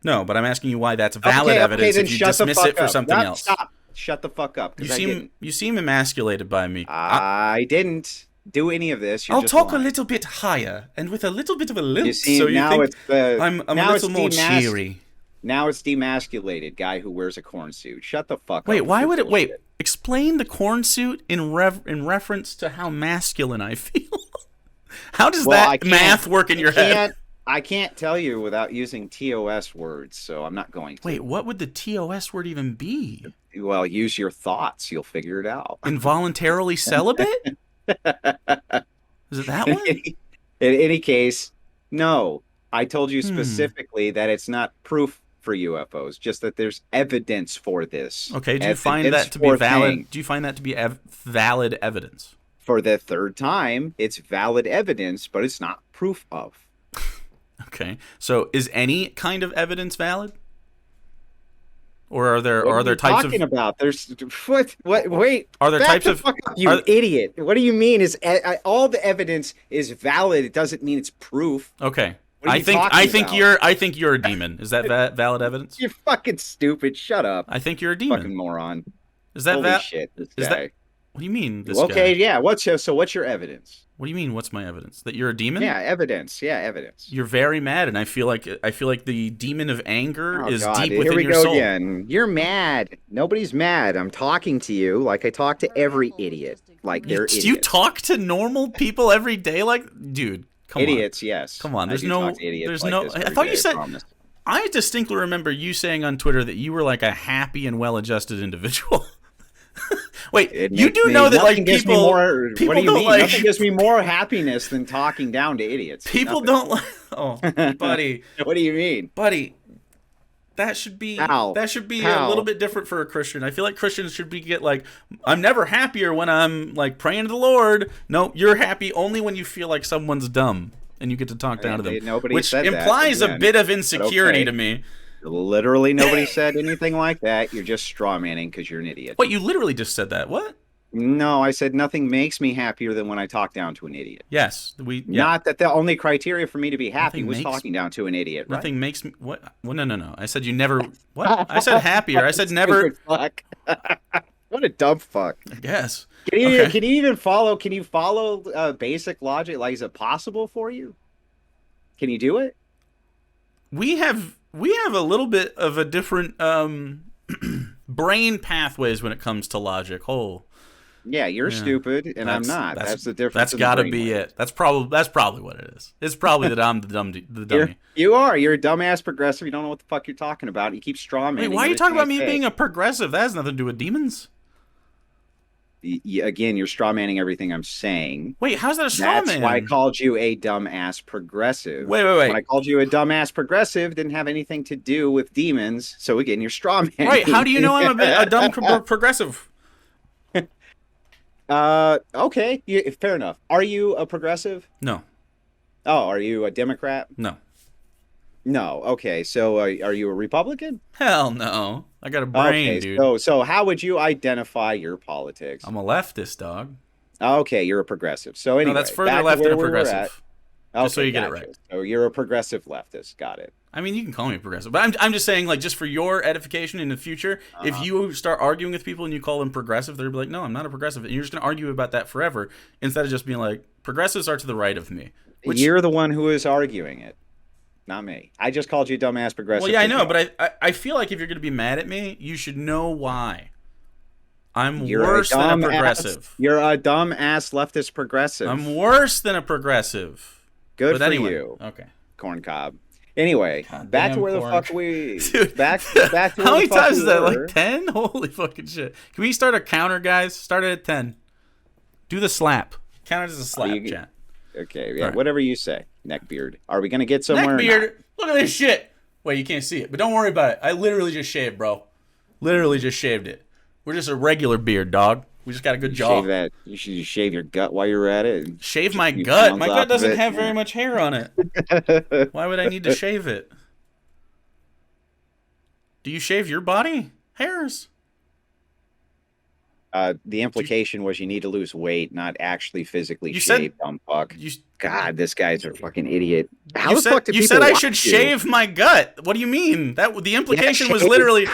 Speaker 1: No, but I'm asking you why that's valid evidence if you dismiss it for something else.
Speaker 2: Stop. Shut the fuck up.
Speaker 1: You seem emasculated by me.
Speaker 2: I didn't do any of this.
Speaker 1: I'll talk a little bit higher and with a little bit of a lilt.
Speaker 2: You see, I'm
Speaker 1: a little more cheery.
Speaker 2: Now it's demasculated guy who wears a corn suit. Shut the fuck up.
Speaker 1: Wait, why would it? Wait, explain the corn suit in reference to how masculine I feel. How does that math work in your head?
Speaker 2: I can't tell you without using TOS words, so I'm not going to.
Speaker 1: Wait, what would the TOS word even be?
Speaker 2: Well, use your thoughts. You'll figure it out.
Speaker 1: Involuntarily celibate? Is it that one?
Speaker 2: In any case, no. I told you specifically that it's not proof for UFOs, just that there's evidence for this.
Speaker 1: Okay, do you find that to be valid? Do you find that to be valid evidence?
Speaker 2: for the third time, it's valid evidence, but it's not proof of.
Speaker 1: Okay. So is any kind of evidence valid? Or are there
Speaker 2: What are you
Speaker 1: types
Speaker 2: talking
Speaker 1: of
Speaker 2: about? There's what? Wait.
Speaker 1: are there
Speaker 2: Back
Speaker 1: types
Speaker 2: the
Speaker 1: of
Speaker 2: fuck up, you
Speaker 1: are,
Speaker 2: idiot? What do you mean? Is all the evidence is valid? It doesn't mean it's proof.
Speaker 1: okay.
Speaker 2: What are
Speaker 1: I
Speaker 2: you
Speaker 1: think
Speaker 2: talking about?
Speaker 1: I think you're a demon. Is that valid evidence?
Speaker 2: You're fucking stupid. Shut up.
Speaker 1: I think you're a
Speaker 2: Fucking
Speaker 1: demon.
Speaker 2: moron.
Speaker 1: Is that
Speaker 2: Holy shit, this
Speaker 1: is
Speaker 2: guy.
Speaker 1: that what do you mean this
Speaker 2: Okay,
Speaker 1: guy?
Speaker 2: yeah. What's your evidence?
Speaker 1: What do you mean what's my evidence? That you're a demon?
Speaker 2: Yeah, evidence. Yeah, evidence.
Speaker 1: You're very mad, and I feel like the demon of anger
Speaker 2: Oh
Speaker 1: is
Speaker 2: God,
Speaker 1: deep within
Speaker 2: here we
Speaker 1: your
Speaker 2: go
Speaker 1: soul.
Speaker 2: again. You're mad. Nobody's mad. I'm talking to you like I talk to every idiot. Like they're idiots.
Speaker 1: You talk to normal people every day, like, dude. Come
Speaker 2: idiots,
Speaker 1: on.
Speaker 2: yes.
Speaker 1: Come on.
Speaker 2: I do talk to idiots like this
Speaker 1: I
Speaker 2: every
Speaker 1: thought
Speaker 2: day,
Speaker 1: you said.
Speaker 2: promise.
Speaker 1: I distinctly remember you saying on Twitter that you were like a happy and well-adjusted individual. Wait, you do know that like people
Speaker 2: what do you
Speaker 1: don't
Speaker 2: mean?
Speaker 1: like
Speaker 2: Nothing gives me more happiness than talking down to idiots.
Speaker 1: people
Speaker 2: Nothing.
Speaker 1: don't like. Oh, buddy,
Speaker 2: What do you mean?
Speaker 1: buddy. That should be
Speaker 2: Pal.
Speaker 1: a little bit different for a Christian. I feel like Christians should get like, I'm never happier when I'm like praying to the Lord. No, you're happy only when you feel like someone's dumb and you get to talk down to them,
Speaker 2: Nobody
Speaker 1: which
Speaker 2: said that,
Speaker 1: implies a
Speaker 2: again.
Speaker 1: bit of insecurity
Speaker 2: Okay.
Speaker 1: to me.
Speaker 2: Literally nobody said anything like that. You're just straw manning because you're an idiot.
Speaker 1: Wait, you literally just said that. What?
Speaker 2: No, I said nothing makes me happier than when I talk down to an idiot.
Speaker 1: Yes, yeah.
Speaker 2: Not that the only criteria for me to be happy
Speaker 1: Nothing
Speaker 2: was
Speaker 1: makes-
Speaker 2: talking down to an idiot. Right?
Speaker 1: Nothing makes me what? Well, no. I said you never. What? I said happier. I said never.
Speaker 2: Fuck. What a dumb fuck.
Speaker 1: I guess.
Speaker 2: Can you,
Speaker 1: Okay.
Speaker 2: can you even follow? Can you follow basic logic? Like, is it possible for you? Can you do it?
Speaker 1: We have a little bit of a different brain pathways when it comes to logic. Oh,
Speaker 2: Yeah, you're stupid, and I'm not. That's the difference.
Speaker 1: That's got to be it. That's probably what it is. It's probably that I'm the dummy.
Speaker 2: You are. You're a dumbass progressive. You don't know what the fuck you're talking about. You keep straw manning.
Speaker 1: Wait, why are you talking about me
Speaker 2: everything I say.
Speaker 1: being a progressive? That has nothing to do with demons.
Speaker 2: Again, you're straw manning everything I'm saying.
Speaker 1: Wait, how's that a straw man?
Speaker 2: That's why I called you a dumbass progressive.
Speaker 1: Wait.
Speaker 2: When I called you a dumbass progressive, it didn't have anything to do with demons. So again, you're straw manning.
Speaker 1: Right, how do you know I'm a dumb progressive?
Speaker 2: Okay, fair enough. Are you a progressive?
Speaker 1: No.
Speaker 2: Oh, are you a Democrat?
Speaker 1: No.
Speaker 2: No. Okay, so are you a Republican?
Speaker 1: Hell no. I got a brain,
Speaker 2: Okay,
Speaker 1: dude.
Speaker 2: so how would you identify your politics?
Speaker 1: I'm a leftist, dog.
Speaker 2: Okay, you're a progressive. So anyway,
Speaker 1: No, that's further
Speaker 2: back to
Speaker 1: left
Speaker 2: where
Speaker 1: than a
Speaker 2: we were at.
Speaker 1: progressive. Just so you get it
Speaker 2: gotcha.
Speaker 1: right.
Speaker 2: So you're a progressive leftist. Got it.
Speaker 1: I mean, you can call me a progressive, but I'm just saying, like, just for your edification in the future, if you start arguing with people and you call them progressive, they'll be like, no, I'm not a progressive. And you're just going to argue about that forever instead of just being like, progressives are to the right of me. Which,
Speaker 2: You're the one who is arguing it, not me. I just called you dumbass progressive.
Speaker 1: well, yeah, I know, but I feel like if you're going to be mad at me, you should know why. I'm worse than a progressive.
Speaker 2: You're a dumbass leftist progressive.
Speaker 1: I'm worse than a progressive.
Speaker 2: Good
Speaker 1: But
Speaker 2: for
Speaker 1: anyway,
Speaker 2: you,
Speaker 1: okay.
Speaker 2: corn cob. Anyway,
Speaker 1: God
Speaker 2: back
Speaker 1: damn
Speaker 2: to where the
Speaker 1: corn.
Speaker 2: fuck we
Speaker 1: Dude,
Speaker 2: back to where
Speaker 1: how many
Speaker 2: the fuck
Speaker 1: times
Speaker 2: we
Speaker 1: is that?
Speaker 2: were.
Speaker 1: Like 10? Holy fucking shit. Can we start a counter, guys? Start it at 10. Do the slap. Count it as a slap,
Speaker 2: you-
Speaker 1: chat.
Speaker 2: Okay, yeah,
Speaker 1: All right.
Speaker 2: whatever you say. Neckbeard. Are we gonna get somewhere? or not?
Speaker 1: Neckbeard. Look at this shit. Wait, you can't see it, but don't worry about it. I literally just shaved, bro. Literally just shaved it. We're just a regular beard, dog. We just got a good jaw.
Speaker 2: Shave that. You should just shave your gut while you're at it. and
Speaker 1: Shave my
Speaker 2: few
Speaker 1: gut.
Speaker 2: pounds
Speaker 1: My
Speaker 2: off
Speaker 1: gut
Speaker 2: of
Speaker 1: doesn't
Speaker 2: it.
Speaker 1: have very much hair on it. Why would I need to shave it? Do you shave your body hairs?
Speaker 2: The implication was you need to lose weight, not actually physically
Speaker 1: You said-
Speaker 2: shave, dumb fuck.
Speaker 1: You,
Speaker 2: God, this guy's a fucking idiot. How
Speaker 1: you
Speaker 2: the
Speaker 1: said,
Speaker 2: fuck do
Speaker 1: you
Speaker 2: people
Speaker 1: said I
Speaker 2: watch
Speaker 1: should
Speaker 2: you?
Speaker 1: shave my gut. What do you mean? The implication was
Speaker 2: shave
Speaker 1: literally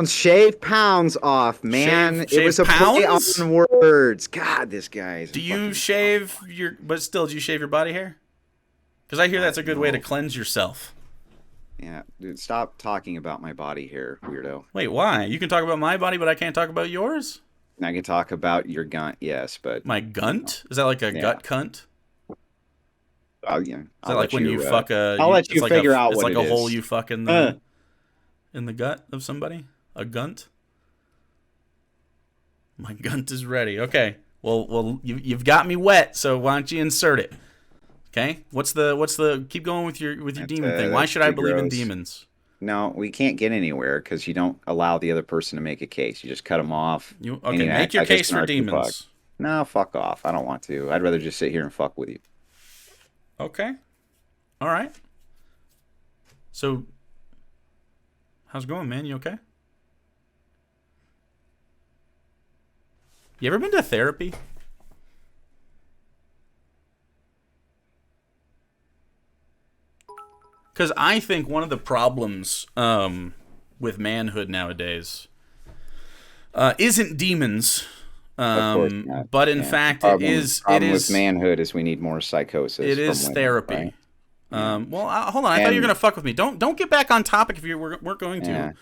Speaker 2: Shave pounds off, man.
Speaker 1: Shave
Speaker 2: it was a play
Speaker 1: pounds?
Speaker 2: on words. God, this guy is.
Speaker 1: Do
Speaker 2: a
Speaker 1: you
Speaker 2: fucking-
Speaker 1: shave your? But still, do you shave your body hair? Because I hear that's a good way to cleanse yourself.
Speaker 2: Yeah, dude, stop talking about my body hair, weirdo.
Speaker 1: Wait, why? You can talk about my body, but I can't talk about yours.
Speaker 2: I can talk about your gun, yes, but
Speaker 1: My gunt? Is that like a gut cunt?
Speaker 2: yeah,
Speaker 1: Is that like when you fuck a?
Speaker 2: I'll let
Speaker 1: it's
Speaker 2: you
Speaker 1: like
Speaker 2: figure out
Speaker 1: It's
Speaker 2: what
Speaker 1: like
Speaker 2: it
Speaker 1: a hole
Speaker 2: is.
Speaker 1: you fuck in the gut of somebody. A gunt. My gunt is ready. Okay. Well, you've got me wet. So why don't you insert it? Okay. What's the? Keep going with your demon thing. Why
Speaker 2: that's
Speaker 1: should I
Speaker 2: too
Speaker 1: believe in
Speaker 2: gross.
Speaker 1: demons?
Speaker 2: No, we can't get anywhere because you don't allow the other person to make a case. You just cut them off.
Speaker 1: You
Speaker 2: and
Speaker 1: okay?
Speaker 2: you
Speaker 1: Make
Speaker 2: act
Speaker 1: your
Speaker 2: like it's
Speaker 1: case
Speaker 2: an
Speaker 1: for
Speaker 2: archy fuck.
Speaker 1: demons.
Speaker 2: No, fuck off. I don't want to. I'd rather just sit here and fuck with you.
Speaker 1: Okay. All right. So, how's it going, man? You okay? You ever been to therapy? Because I think one of the problems with manhood nowadays isn't demons,
Speaker 2: Of course not.
Speaker 1: but in
Speaker 2: Yeah.
Speaker 1: fact
Speaker 2: Problem,
Speaker 1: it is.
Speaker 2: problem
Speaker 1: It
Speaker 2: with
Speaker 1: is.
Speaker 2: manhood is we need more psychosis.
Speaker 1: It
Speaker 2: from
Speaker 1: is
Speaker 2: women,
Speaker 1: therapy.
Speaker 2: right? Yeah.
Speaker 1: Well, hold on. I thought you were
Speaker 2: And
Speaker 1: gonna fuck with me. Don't get back on topic if you weren't going to.
Speaker 2: yeah,
Speaker 1: Come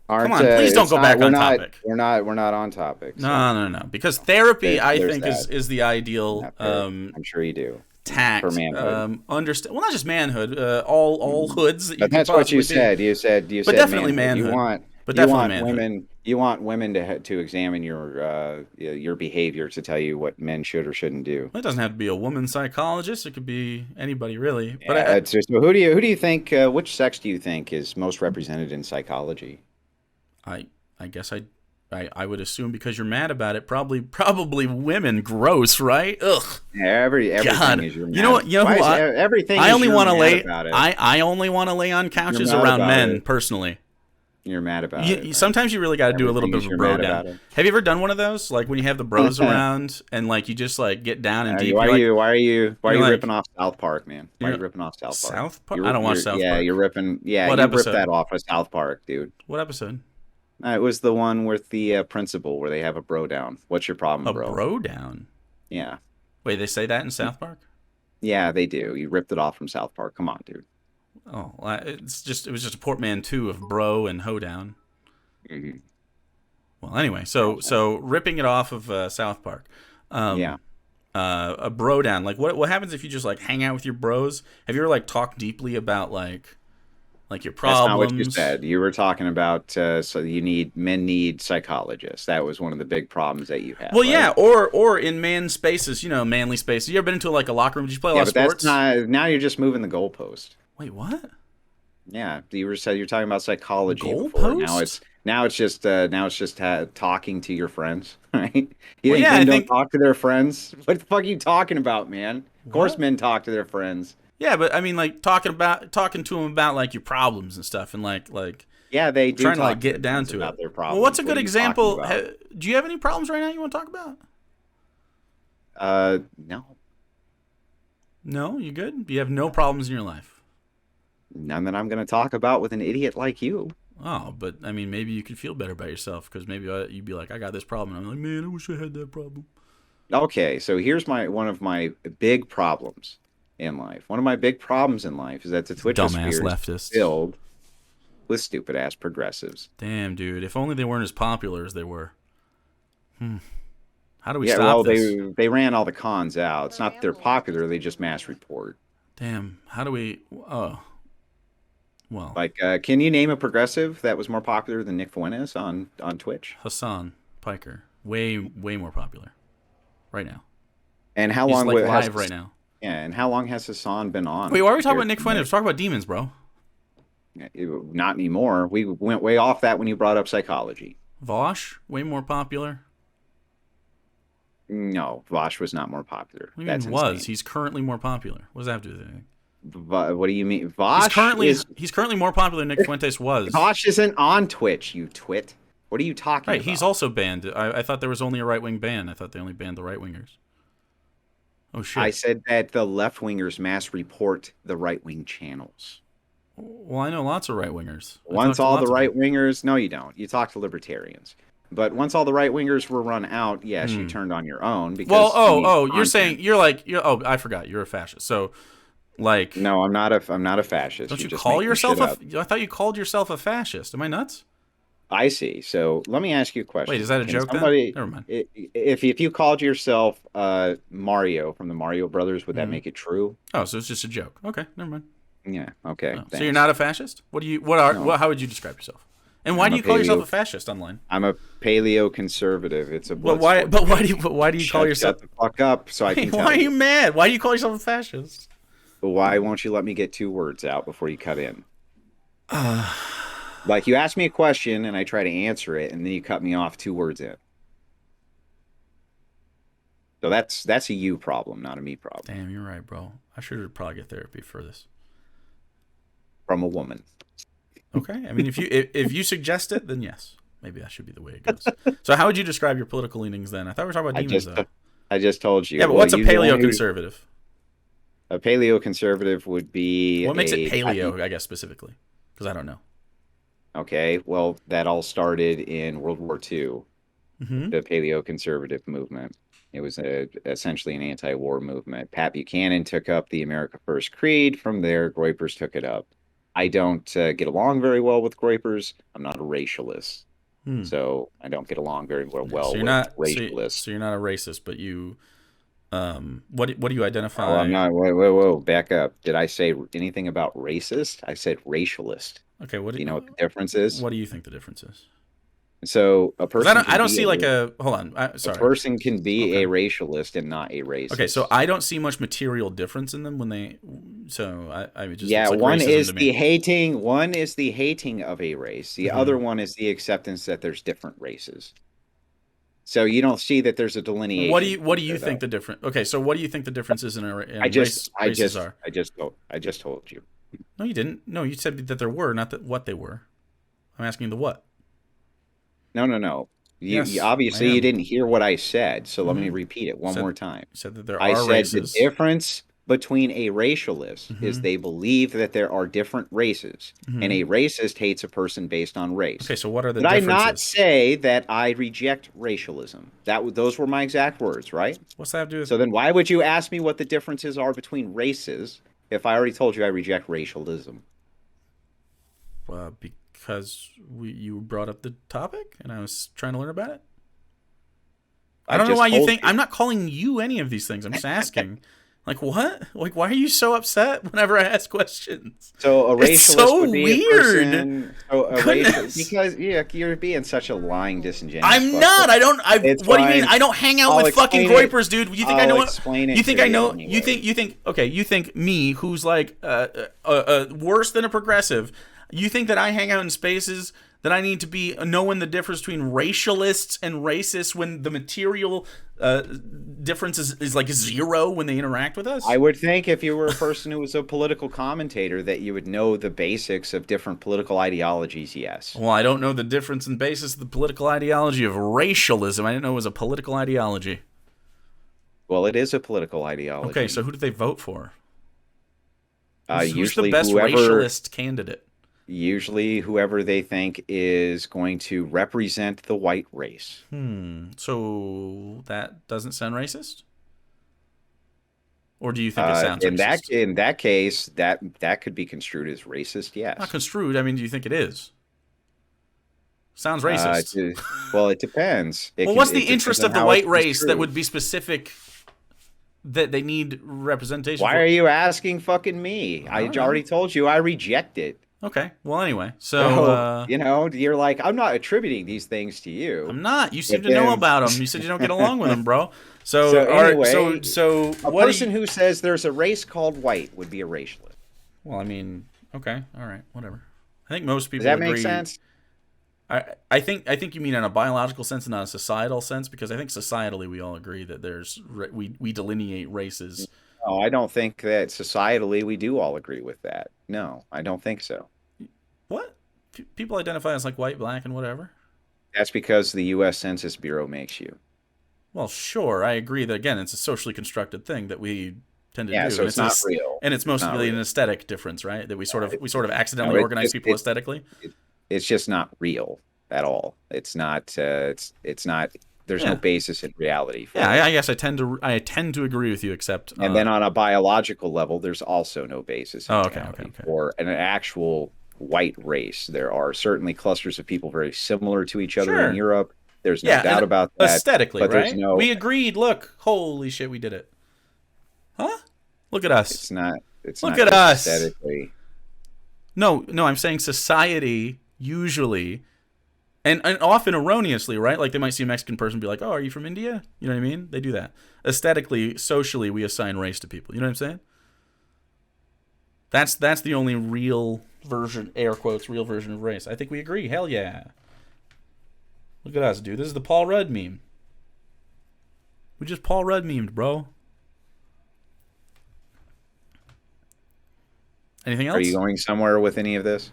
Speaker 2: aren't
Speaker 1: on, please don't
Speaker 2: it's
Speaker 1: go
Speaker 2: not,
Speaker 1: back
Speaker 2: we're
Speaker 1: on
Speaker 2: not
Speaker 1: topic.
Speaker 2: we're not on topic. So
Speaker 1: No. Because therapy, I
Speaker 2: there's
Speaker 1: think,
Speaker 2: that.
Speaker 1: is the ideal
Speaker 2: Not fair. I'm sure you do.
Speaker 1: tact.
Speaker 2: For manhood.
Speaker 1: Understand? Well, not just manhood. All hoods that you
Speaker 2: But
Speaker 1: could
Speaker 2: that's what you
Speaker 1: possibly be.
Speaker 2: said. You said
Speaker 1: But definitely
Speaker 2: manhood.
Speaker 1: manhood. But definitely manhood.
Speaker 2: Women. You want women to examine your behavior to tell you what men should or shouldn't do.
Speaker 1: Well, it doesn't have to be a woman psychologist. It could be anybody, really.
Speaker 2: Yeah,
Speaker 1: But
Speaker 2: so who do you think? Which sex do you think is most represented in psychology?
Speaker 1: I guess I would assume, because you're mad about it, probably women. Gross, right? Ugh.
Speaker 2: Yeah, everything
Speaker 1: God.
Speaker 2: is your.
Speaker 1: You know what? You know
Speaker 2: Why
Speaker 1: who
Speaker 2: is everything?
Speaker 1: I
Speaker 2: is
Speaker 1: only
Speaker 2: you're
Speaker 1: want to
Speaker 2: mad
Speaker 1: lay.
Speaker 2: about it.
Speaker 1: I only want to lay on couches
Speaker 2: mad
Speaker 1: around
Speaker 2: about
Speaker 1: men
Speaker 2: it.
Speaker 1: personally.
Speaker 2: You're mad about it. Right?
Speaker 1: Sometimes you really got to do a little bit
Speaker 2: Everything is
Speaker 1: of a
Speaker 2: you're
Speaker 1: bro
Speaker 2: mad about
Speaker 1: down.
Speaker 2: it.
Speaker 1: Have you ever done one of those? Like when you have the bros around and like you just like get down and deep.
Speaker 2: Why are
Speaker 1: You're like,
Speaker 2: you
Speaker 1: like-
Speaker 2: ripping off South Park, man? Why are
Speaker 1: you're-
Speaker 2: you ripping off South Park?
Speaker 1: South Park? I don't watch South
Speaker 2: Yeah,
Speaker 1: Park.
Speaker 2: you're ripping. Yeah,
Speaker 1: What
Speaker 2: you
Speaker 1: episode?
Speaker 2: ripped that off of South Park, dude.
Speaker 1: What episode?
Speaker 2: It was the one with the principal where they have a bro down. What's your problem,
Speaker 1: A
Speaker 2: bro?
Speaker 1: bro down.
Speaker 2: Yeah,
Speaker 1: Wait, they say that in South Park?
Speaker 2: yeah, they do. You ripped it off from South Park. Come on, dude.
Speaker 1: Oh, it was just a portmanteau of bro and hoedown.
Speaker 2: Mm-hmm.
Speaker 1: Well, anyway, so ripping it off of South Park.
Speaker 2: Yeah.
Speaker 1: A bro down. Like what happens if you just like hang out with your bros? Have you ever like talked deeply about like your problems?
Speaker 2: That's not what you said. You were talking about so men need psychologists. That was one of the big problems that you had.
Speaker 1: Well,
Speaker 2: right?
Speaker 1: yeah, or in man spaces, manly spaces. You ever been into like a locker room? Did you play a lot of sports?
Speaker 2: That's not. Now you're just moving the goalpost.
Speaker 1: Wait, what?
Speaker 2: Yeah, you're talking about psychology
Speaker 1: Goalpost?
Speaker 2: before. Now it's just talking to your friends, right? You
Speaker 1: Well,
Speaker 2: think
Speaker 1: yeah,
Speaker 2: men
Speaker 1: I
Speaker 2: don't
Speaker 1: think-
Speaker 2: talk to their friends? What the fuck are you talking about, man? Of course,
Speaker 1: What?
Speaker 2: men talk to their friends.
Speaker 1: Yeah, but I mean, like talking to them about like your problems and stuff, and like
Speaker 2: Yeah, they do
Speaker 1: trying to
Speaker 2: talk
Speaker 1: like get
Speaker 2: their
Speaker 1: down
Speaker 2: friends
Speaker 1: to
Speaker 2: about
Speaker 1: it.
Speaker 2: their problems.
Speaker 1: Well, what's a
Speaker 2: What
Speaker 1: good
Speaker 2: are you
Speaker 1: example?
Speaker 2: talking about?
Speaker 1: Do you have any problems right now you want to talk about?
Speaker 2: No,
Speaker 1: No, you good? You have no problems in your life.
Speaker 2: none that I'm going to talk about with an idiot like you.
Speaker 1: Oh, but I mean, maybe you could feel better about yourself because maybe you'd be like, I got this problem. And I'm like, man, I wish I had that problem.
Speaker 2: Okay, so here's one of my big problems in life. One of my big problems in life is that the Twitch
Speaker 1: Dumbass
Speaker 2: sphere is
Speaker 1: leftists.
Speaker 2: filled with stupid ass progressives.
Speaker 1: Damn, dude. If only they weren't as popular as they were. How do we
Speaker 2: Yeah,
Speaker 1: stop
Speaker 2: well,
Speaker 1: this?
Speaker 2: they ran all the cons out. It's not that they're popular; they just mass report.
Speaker 1: Damn. How do we? Oh. Well,
Speaker 2: Like, can you name a progressive that was more popular than Nick Fuentes on Twitch?
Speaker 1: Hassan Piker, way more popular, right now.
Speaker 2: And how
Speaker 1: He's
Speaker 2: long
Speaker 1: like
Speaker 2: has
Speaker 1: live right now.
Speaker 2: Yeah, and how long has Hassan been on?
Speaker 1: Wait, why are we talking about Nick Fuentes? Let's talk about demons, bro.
Speaker 2: Not anymore. We went way off that when you brought up psychology.
Speaker 1: Vosh, way more popular.
Speaker 2: No, Vosh was not more popular.
Speaker 1: What do you
Speaker 2: That's
Speaker 1: mean was?
Speaker 2: insane.
Speaker 1: He's currently more popular. What does that have to do with anything?
Speaker 2: What do you mean? Vosh
Speaker 1: He's currently more popular than Nick Fuentes was.
Speaker 2: Vosh isn't on Twitch, you twit. What are you talking
Speaker 1: Right,
Speaker 2: about?
Speaker 1: he's also banned. I thought there was only a right-wing ban. I thought they only banned the right-wingers. Oh, shit.
Speaker 2: I said that the left-wingers mass report the right-wing channels.
Speaker 1: Well, I know lots of right-wingers.
Speaker 2: Once all the right-wingers... No, you don't. You talk to libertarians. But once all the right-wingers were run out, yes, you turned on your own. Because
Speaker 1: Well, you're saying... I forgot. You're a fascist. So, like...
Speaker 2: No, I'm not a fascist.
Speaker 1: Don't you
Speaker 2: just
Speaker 1: call
Speaker 2: making
Speaker 1: yourself
Speaker 2: shit up.
Speaker 1: I thought you called yourself a fascist. Am I nuts?
Speaker 2: I see. So let me ask you a question.
Speaker 1: Wait, is that a
Speaker 2: Can
Speaker 1: joke
Speaker 2: somebody,
Speaker 1: then? Never mind.
Speaker 2: If you called yourself Mario from the Mario Brothers, would that make it true?
Speaker 1: Oh, so it's just a joke. Okay, never mind.
Speaker 2: Yeah. Okay.
Speaker 1: Oh, so you're not a fascist? How would you describe yourself? And why do you call yourself a fascist online?
Speaker 2: I'm a paleoconservative. It's a
Speaker 1: why do you call yourself?
Speaker 2: Shut the fuck up so I can tell
Speaker 1: Why are you mad? Why do you call yourself a fascist?
Speaker 2: Why won't you let me get 2 words out before you cut in? Like you ask me a question and I try to answer it and then you cut me off 2 words in. So that's a you problem, not a me problem.
Speaker 1: Damn, you're right, bro. I should probably get therapy for this.
Speaker 2: From a woman.
Speaker 1: Okay. I mean, if you suggest it, then yes. Maybe that should be the way it goes. So how would you describe your political leanings then? I thought we were talking about demons, though.
Speaker 2: I just told you.
Speaker 1: Yeah, but what's a paleoconservative?
Speaker 2: A paleoconservative would be
Speaker 1: what makes it paleo, I guess, specifically? Because I don't know.
Speaker 2: Okay, well, that all started in World War II, the paleoconservative movement. It was essentially an anti-war movement. Pat Buchanan took up the America First creed. From there, Groypers took it up. I don't get along very well with Groypers. I'm not a racialist. So I don't get along very well with racialists.
Speaker 1: So you're not a racist, but you... what do you identify?
Speaker 2: Oh, I'm not. Whoa, back up. Did I say anything about racist? I said racialist.
Speaker 1: Okay, what do
Speaker 2: you know what the difference is?
Speaker 1: What do you think the difference is?
Speaker 2: So a person.
Speaker 1: I don't see like a. Hold on. Sorry.
Speaker 2: A person can be a racialist and not a racist.
Speaker 1: Okay, so I don't see much material difference in them when they. So I just.
Speaker 2: Yeah,
Speaker 1: like
Speaker 2: one is the hating. One is the hating of a race. The other one is the acceptance that there's different races. So you don't see that there's a delineation.
Speaker 1: What do you think the difference? Okay, so what do you think the differences in races are?
Speaker 2: I just told you.
Speaker 1: No, you didn't. No, you said that there were, not that what they were. I'm asking the what.
Speaker 2: No. You obviously you didn't hear what I said, so let me repeat it one more time.
Speaker 1: You said that there are races.
Speaker 2: The difference between a racialist is they believe that there are different races, and a racist hates a person based on race.
Speaker 1: Okay, so what are the differences?
Speaker 2: Did I not say that I reject racialism? Those were my exact words, right?
Speaker 1: What's that have to do with...
Speaker 2: So then why would you ask me what the differences are between races if I already told you I reject racialism?
Speaker 1: Because you brought up the topic, and I was trying to learn about it. I don't know why you think... I'm not calling you any of these things. I'm just asking... Like, what? Like, why are you so upset whenever I ask questions?
Speaker 2: So a racialist
Speaker 1: so
Speaker 2: would be
Speaker 1: weird.
Speaker 2: A person... because you're being such a lying, disingenuous...
Speaker 1: I'm not. I don't... what do you mean? I don't hang out with fucking Groypers, dude. You think I know... You think I know... Anyway. You think... Okay, you think me, who's like worse than a progressive... You think that I hang out in spaces that I need to be knowing the difference between racialists and racists when the material difference is like zero when they interact with us?
Speaker 2: I would think if you were a person who was a political commentator that you would know the basics of different political ideologies, yes.
Speaker 1: Well, I don't know the difference in basis of the political ideology of racialism. I didn't know it was a political ideology.
Speaker 2: Well, it is a political ideology.
Speaker 1: Okay, so who did they vote for?
Speaker 2: Who's
Speaker 1: the best racialist candidate?
Speaker 2: Usually whoever they think is going to represent the white race.
Speaker 1: So that doesn't sound racist? Or do you think it sounds racist?
Speaker 2: In that case, that could be construed as racist, yes.
Speaker 1: Not construed. I mean, do you think it is? Sounds racist.
Speaker 2: Well, it depends.
Speaker 1: What's the interest of the white race that would be specific that they need representation
Speaker 2: Why are you asking fucking me? I already told you I reject it.
Speaker 1: Okay. Well, anyway, so
Speaker 2: you're like, I'm not attributing these things to you.
Speaker 1: I'm not. You seem to know about them. You said you don't get along with them, bro. So
Speaker 2: a person who says there's a race called white would be a racialist.
Speaker 1: Well, I mean, okay, all right, whatever. I think most people
Speaker 2: Does that
Speaker 1: agree.
Speaker 2: make sense?
Speaker 1: I think you mean in a biological sense and not a societal sense, because I think societally we all agree that we delineate races.
Speaker 2: No, I don't think that societally we do all agree with that. No, I don't think so.
Speaker 1: What? People identify as like white, black, and whatever?
Speaker 2: That's because the U.S. Census Bureau makes you.
Speaker 1: Well, sure, I agree that, again, it's a socially constructed thing that we tend to do.
Speaker 2: Yeah, so it's not real.
Speaker 1: And it's mostly an aesthetic difference, right? That we sort of accidentally organize people aesthetically.
Speaker 2: It's just not real at all. It's not. It's not. There's no basis in reality.
Speaker 1: I guess I tend to agree with you, except.
Speaker 2: And then on a biological level, there's also no basis in reality for an actual white race. There are certainly clusters of people very similar to each other in Europe. There's no doubt about that.
Speaker 1: Aesthetically, right? We agreed. Look, holy shit, we did it. Huh? Look at us.
Speaker 2: It's not.
Speaker 1: Look at us.
Speaker 2: Aesthetically.
Speaker 1: No, I'm saying society usually. And often erroneously, right? Like they might see a Mexican person and be like, "Oh, are you from India?" You know what I mean? They do that. Aesthetically, socially, we assign race to people. You know what I'm saying? That's the only real version, air quotes, real version of race. I think we agree. Hell yeah. Look at us, dude. This is the Paul Rudd meme. We just Paul Rudd memed, bro. Anything else?
Speaker 2: Are you going somewhere with any of this?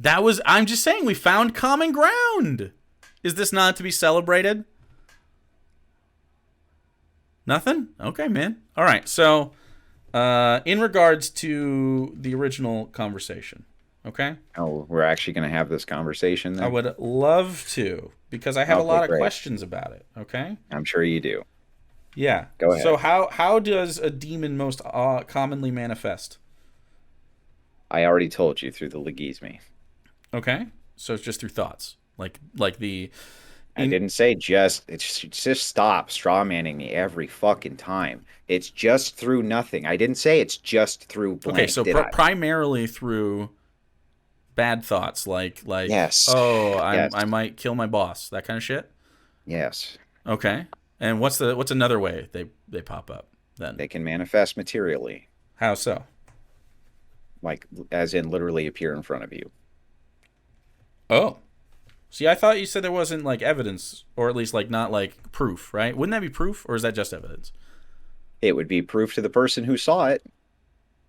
Speaker 1: I'm just saying, we found common ground. Is this not to be celebrated? Nothing? Okay, man. All right. So, in regards to the original conversation, okay?
Speaker 2: Oh, we're actually going to have this conversation then?
Speaker 1: I would love to, because I have a lot of questions about it, okay?
Speaker 2: I'm sure you do.
Speaker 1: Yeah.
Speaker 2: Go ahead.
Speaker 1: So how does a demon most commonly manifest?
Speaker 2: I already told you through the logisme.
Speaker 1: Okay. So it's just through thoughts. Like the...
Speaker 2: I didn't say just. It's just stop straw manning me every fucking time. It's just through nothing. I didn't say it's just through blank.
Speaker 1: Okay, so primarily through bad thoughts, like
Speaker 2: yes.
Speaker 1: Oh,
Speaker 2: yes.
Speaker 1: I might kill my boss, that kind of shit.
Speaker 2: Yes.
Speaker 1: Okay. And what's another way they pop up then?
Speaker 2: They can manifest materially.
Speaker 1: How so?
Speaker 2: Like, as in literally appear in front of you.
Speaker 1: Oh. See, I thought you said there wasn't, like, evidence, or at least, like, not, like, proof, right? Wouldn't that be proof, or is that just evidence?
Speaker 2: It would be proof to the person who saw it,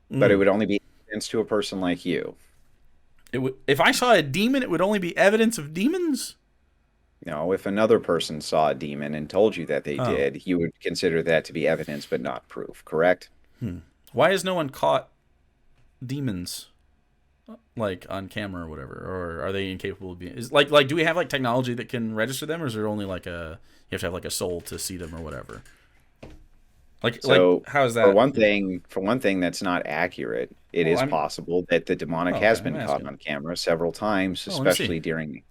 Speaker 2: but it would only be evidence to a person like you.
Speaker 1: If I saw a demon, it would only be evidence of demons?
Speaker 2: No, if another person saw a demon and told you that they did, you would consider that to be evidence, but not proof, correct?
Speaker 1: Why has no one caught demons? Like on camera or whatever, or are they incapable of being? Like do we have like technology that can register them, or is there only like you have to have like a soul to see them or whatever? How is that?
Speaker 2: For one thing, that's not accurate. It is possible that the demonic has been caught on camera several times, especially during.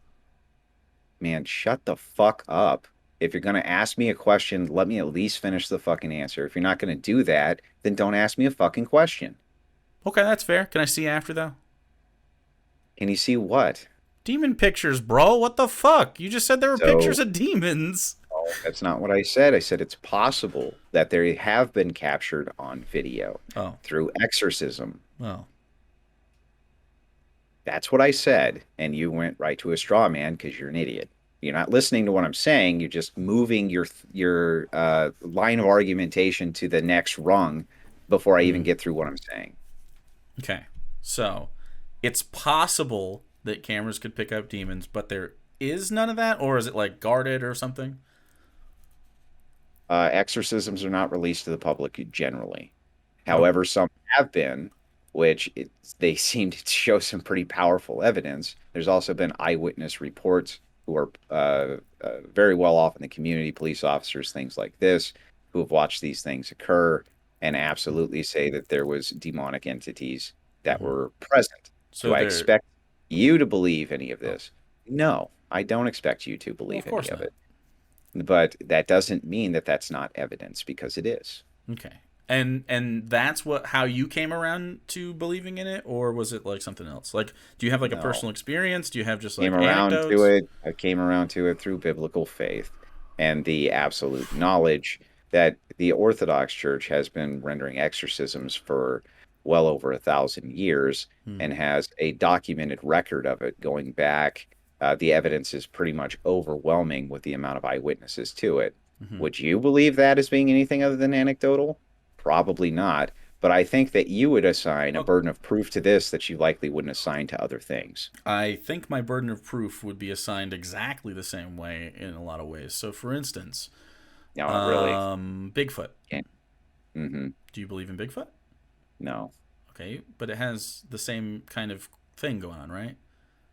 Speaker 2: Man, shut the fuck up! If you're gonna ask me a question, let me at least finish the fucking answer. If you're not gonna do that, then don't ask me a fucking question.
Speaker 1: Okay, that's fair. Can I see after though?
Speaker 2: Can you see what?
Speaker 1: Demon pictures, bro. What the fuck? You just said there were pictures of demons.
Speaker 2: No, that's not what I said. I said it's possible that they have been captured on video through exorcism.
Speaker 1: Oh.
Speaker 2: That's what I said, and you went right to a straw man because you're an idiot. You're not listening to what I'm saying. You're just moving your line of argumentation to the next rung before I even get through what I'm saying.
Speaker 1: Okay, so it's possible that cameras could pick up demons, but there is none of that, or is it like guarded or something?
Speaker 2: Exorcisms are not released to the public generally. However, some have been, which they seem to show some pretty powerful evidence. There's also been eyewitness reports who are very well off in the community, police officers, things like this, who have watched these things occur and absolutely say that there was demonic entities that were present. So do I expect you to believe any of this? No, I don't expect you to believe any of it. But that doesn't mean that that's not evidence, because it is.
Speaker 1: Okay. And that's how you came around to believing in it, or was it like something else? Like, do you have like a personal experience? Do you have just like anecdotes?
Speaker 2: I came around to it through biblical faith and the absolute knowledge that the Orthodox Church has been rendering exorcisms for well over 1,000 years and has a documented record of it going back. The evidence is pretty much overwhelming with the amount of eyewitnesses to it. Would you believe that as being anything other than anecdotal? Probably not. But I think that you would assign a burden of proof to this that you likely wouldn't assign to other things.
Speaker 1: I think my burden of proof would be assigned exactly the same way in a lot of ways. So, for instance,
Speaker 2: no, really.
Speaker 1: Bigfoot.
Speaker 2: Yeah.
Speaker 1: Do you believe in Bigfoot?
Speaker 2: No.
Speaker 1: Okay, but it has the same kind of thing going on, right?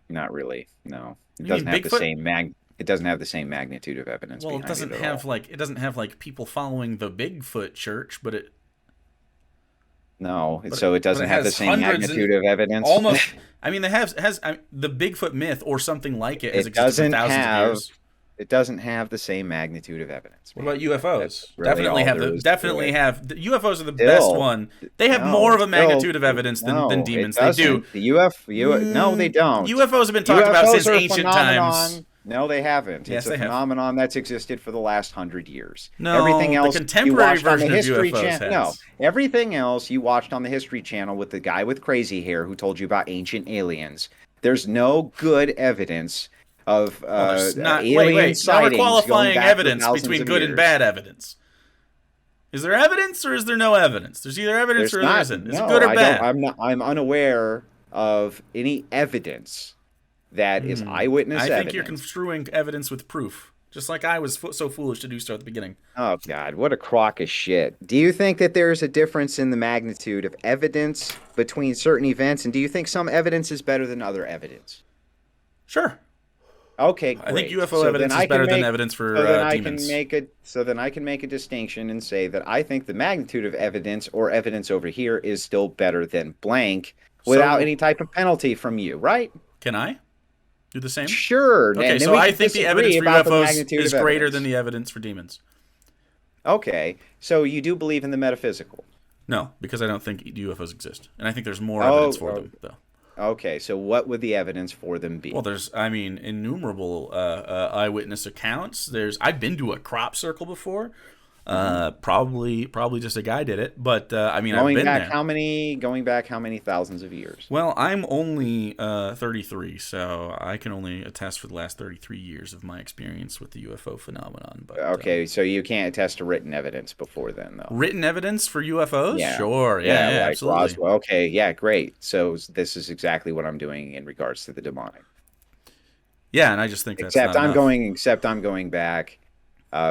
Speaker 2: Not really. No, it doesn't have the same It doesn't have the same magnitude of evidence.
Speaker 1: Well, it doesn't have like people following the Bigfoot church, but it.
Speaker 2: No, so it doesn't have the same magnitude of evidence.
Speaker 1: Almost. I mean, the Bigfoot myth or something like it has existed for thousands of years.
Speaker 2: It doesn't have the same magnitude of evidence.
Speaker 1: What about UFOs? Definitely have. The UFOs are the best one. They have more of a magnitude of evidence than demons. They do.
Speaker 2: No, they don't.
Speaker 1: UFOs have been talked about since ancient times.
Speaker 2: No, they haven't.
Speaker 1: Yes,
Speaker 2: it's a phenomenon that's existed for the last 100 years.
Speaker 1: No,
Speaker 2: everything else
Speaker 1: the contemporary version of UFOs has.
Speaker 2: No, everything else you watched on the History Channel with the guy with crazy hair who told you about ancient aliens. There's no good evidence of alien sightings.
Speaker 1: Now we're qualifying evidence between good and bad evidence. Is there evidence or is there no evidence? There's either evidence or there isn't. Is it good or bad?
Speaker 2: I'm unaware of any evidence that is eyewitness evidence.
Speaker 1: I think you're construing evidence with proof, just like I was so foolish to do so at the beginning.
Speaker 2: Oh, God, what a crock of shit. Do you think that there's a difference in the magnitude of evidence between certain events, and do you think some evidence is better than other evidence?
Speaker 1: Sure.
Speaker 2: Okay, great.
Speaker 1: I think UFO evidence is better than evidence for demons.
Speaker 2: So then I can make a distinction and say that I think the magnitude of evidence or evidence over here is still better than blank without any type of penalty from you, right?
Speaker 1: Can I do the same?
Speaker 2: Sure.
Speaker 1: Okay, so I think the evidence for UFOs is greater than the evidence for demons.
Speaker 2: Okay, so you do believe in the metaphysical?
Speaker 1: No, because I don't think UFOs exist. And I think there's more evidence for them, though.
Speaker 2: Okay, so what would the evidence for them be?
Speaker 1: Well, there's, innumerable eyewitness accounts. I've been to a crop circle before. Probably just a guy did it, but I've been there. Going back how many thousands of years? Well, I'm only 33, so I can only attest for the last 33 years of my experience with the UFO phenomenon. But
Speaker 2: okay, so you can't attest to written evidence before then, though.
Speaker 1: Written evidence for UFOs?
Speaker 2: Yeah.
Speaker 1: Sure, yeah,
Speaker 2: like
Speaker 1: absolutely.
Speaker 2: Roswell. Okay, yeah, great. So this is exactly what I'm doing in regards to the demonic.
Speaker 1: Yeah, and I just think that's
Speaker 2: Except I'm going back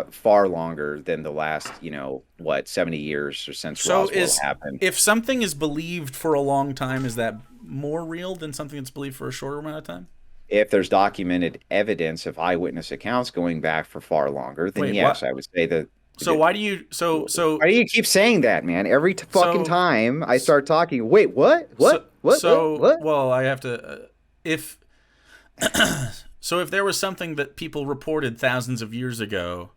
Speaker 2: far longer than the last, 70 years or since Roswell happened.
Speaker 1: If something is believed for a long time, is that more real than something that's believed for a shorter amount of time?
Speaker 2: If there's documented evidence of eyewitness accounts going back for far longer, then yes, I would say that.
Speaker 1: So why do you
Speaker 2: why do you keep saying that, man? Every fucking time I start talking, wait, what? What?
Speaker 1: Well, I have to if so if there was something that people reported thousands of years ago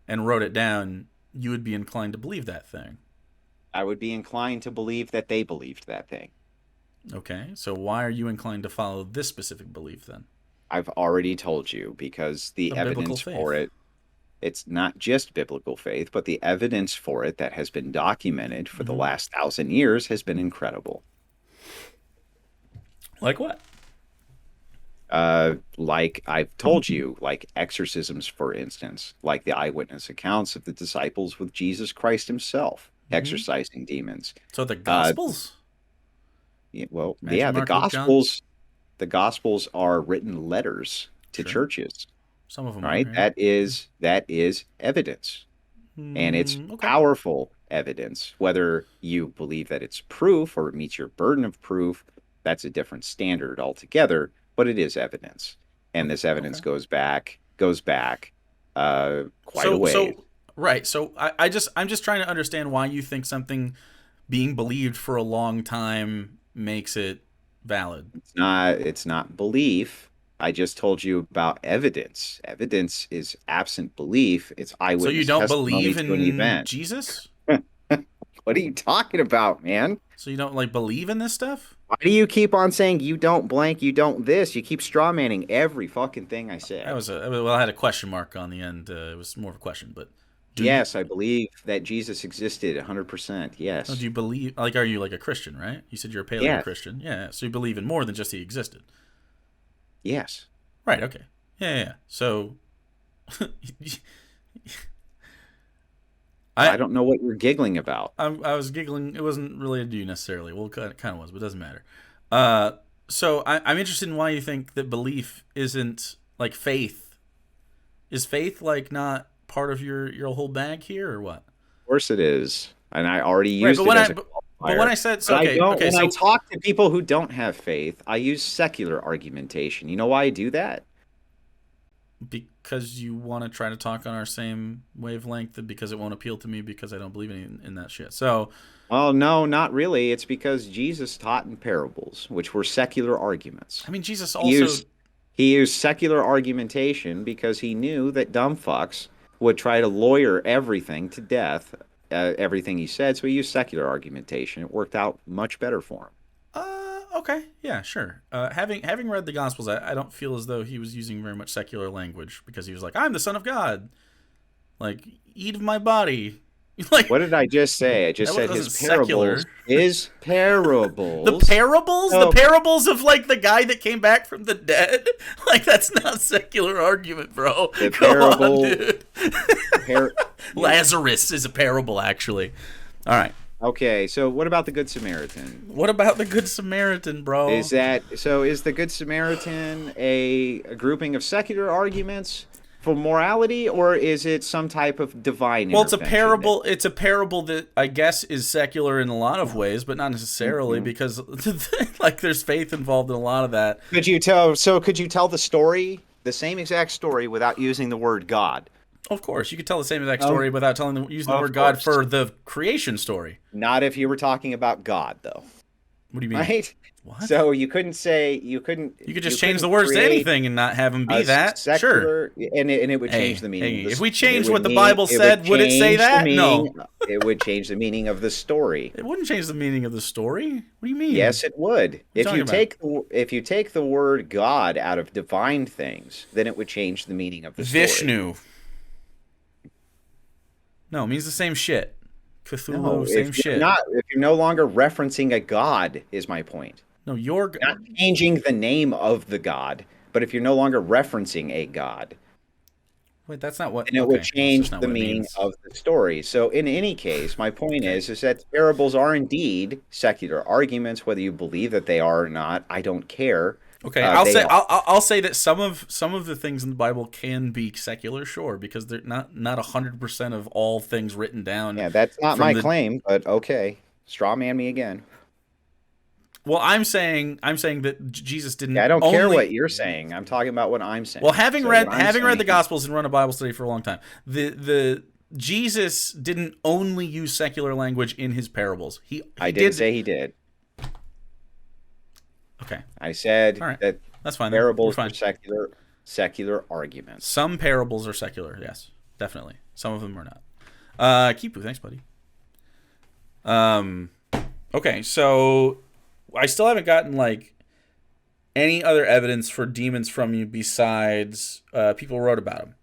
Speaker 1: and wrote it down, you would be inclined to believe that thing.
Speaker 2: I would be inclined to believe that they believed that thing.
Speaker 1: Okay, so why are you inclined to follow this specific belief then?
Speaker 2: I've already told you, because the evidence for it, it's not just biblical faith, but the evidence for it that has been documented for the last 1,000 years has been incredible.
Speaker 1: Like what?
Speaker 2: Like I've told you, like exorcisms, for instance, like the eyewitness accounts of the disciples with Jesus Christ himself exorcising demons.
Speaker 1: So the Gospels?
Speaker 2: The Gospels are written letters to churches.
Speaker 1: Some of them,
Speaker 2: right? That is evidence, and it's powerful evidence. Whether you believe that it's proof or it meets your burden of proof, that's a different standard altogether. But it is evidence, and this evidence goes back quite a way.
Speaker 1: So I'm just trying to understand why you think something being believed for a long time makes it valid.
Speaker 2: It's not belief. I just told you about evidence. Evidence is absent belief. It's eyewitness.
Speaker 1: So you don't believe
Speaker 2: in an event.
Speaker 1: Jesus?
Speaker 2: What are you talking about, man?
Speaker 1: So you don't believe in this stuff?
Speaker 2: Why do you keep on saying you don't blank, you don't this? You keep strawmanning every fucking thing I say.
Speaker 1: I had a question mark on the end. It was more of a question, but
Speaker 2: yes, I believe that Jesus existed 100%. Yes.
Speaker 1: Do you believe? Are you like a Christian? Right? You said you're a Paleo Christian. Yeah. So you believe in more than just he existed.
Speaker 2: Yes.
Speaker 1: Right. Okay. Yeah. So.
Speaker 2: I don't know what you're giggling about.
Speaker 1: I was giggling. It wasn't related to you necessarily. Well, it kind of was, but it doesn't matter. So I'm interested in why you think that belief isn't like faith. Is faith not part of your whole bag here, or what?
Speaker 2: Of course it is, and I already used it as a qualifier.
Speaker 1: But when I said
Speaker 2: when I talk to people who don't have faith, I use secular argumentation. You know why I do that?
Speaker 1: Because you want to try to talk on our same wavelength, because it won't appeal to me because I don't believe in that shit. So,
Speaker 2: well, no, not really. It's because Jesus taught in parables, which were secular arguments.
Speaker 1: I mean, Jesus also
Speaker 2: he used secular argumentation because he knew that dumb fucks would try to lawyer everything to death, everything he said. So he used secular argumentation. It worked out much better for him.
Speaker 1: Okay, yeah, sure. Having read the Gospels, I don't feel as though he was using very much secular language, because he was like, "I'm the Son of God, eat of my body."
Speaker 2: What did I just say? I just said his parables. His parables.
Speaker 1: The parables? The parables of the guy that came back from the dead? That's not a secular argument, bro.
Speaker 2: The parables.
Speaker 1: Lazarus is a parable, actually. All right.
Speaker 2: Okay, so what about the Good Samaritan?
Speaker 1: What about the Good Samaritan, bro?
Speaker 2: Is the Good Samaritan a grouping of secular arguments for morality, or is it some type of divine
Speaker 1: Well, it's a
Speaker 2: intervention
Speaker 1: parable. It's a parable that I guess is secular in a lot of ways, but not necessarily because like there's faith involved in a lot of that.
Speaker 2: Could you tell the story, the same exact story, without using the word God?
Speaker 1: Of course, you could tell the same exact story without using the word God for the creation story.
Speaker 2: Not if you were talking about God, though.
Speaker 1: What do you mean?
Speaker 2: Right?
Speaker 1: What?
Speaker 2: So you couldn't say
Speaker 1: You could just change the words to anything and not have them be that.
Speaker 2: Secular, sure. And it would change the meaning.
Speaker 1: Hey, if we changed what the Bible said, would it say that? No.
Speaker 2: It would change the meaning of the story.
Speaker 1: It wouldn't change the meaning of the story. What do you mean?
Speaker 2: Yes, it would. If you take the word God out of divine things, then it would change the meaning of the story.
Speaker 1: Vishnu. No, it means the same shit. Cthulhu,
Speaker 2: no,
Speaker 1: same shit.
Speaker 2: If you're no longer referencing a god, is my point.
Speaker 1: No, you're
Speaker 2: not changing the name of the god, but if you're no longer referencing a god.
Speaker 1: Wait, that's not what.
Speaker 2: And it would change the meaning of the story. So in any case, my point is that parables are indeed secular arguments, whether you believe that they are or not. I don't care.
Speaker 1: Okay, I'll say that some of the things in the Bible can be secular, sure, because they're not 100% of all things written down.
Speaker 2: Yeah, that's not my claim, but okay, straw man me again.
Speaker 1: Well, I'm saying that Jesus didn't.
Speaker 2: Yeah, I don't care what you're saying. I'm talking about what I'm saying.
Speaker 1: Well, having read the Gospels and run a Bible study for a long time, the Jesus didn't only use secular language in his parables.
Speaker 2: I didn't say he did.
Speaker 1: Okay.
Speaker 2: I said that
Speaker 1: that's fine.
Speaker 2: Parables are secular arguments.
Speaker 1: Some parables are secular, yes, definitely. Some of them are not. Kipu, thanks, buddy. Okay, so I still haven't gotten any other evidence for demons from you besides people wrote about them.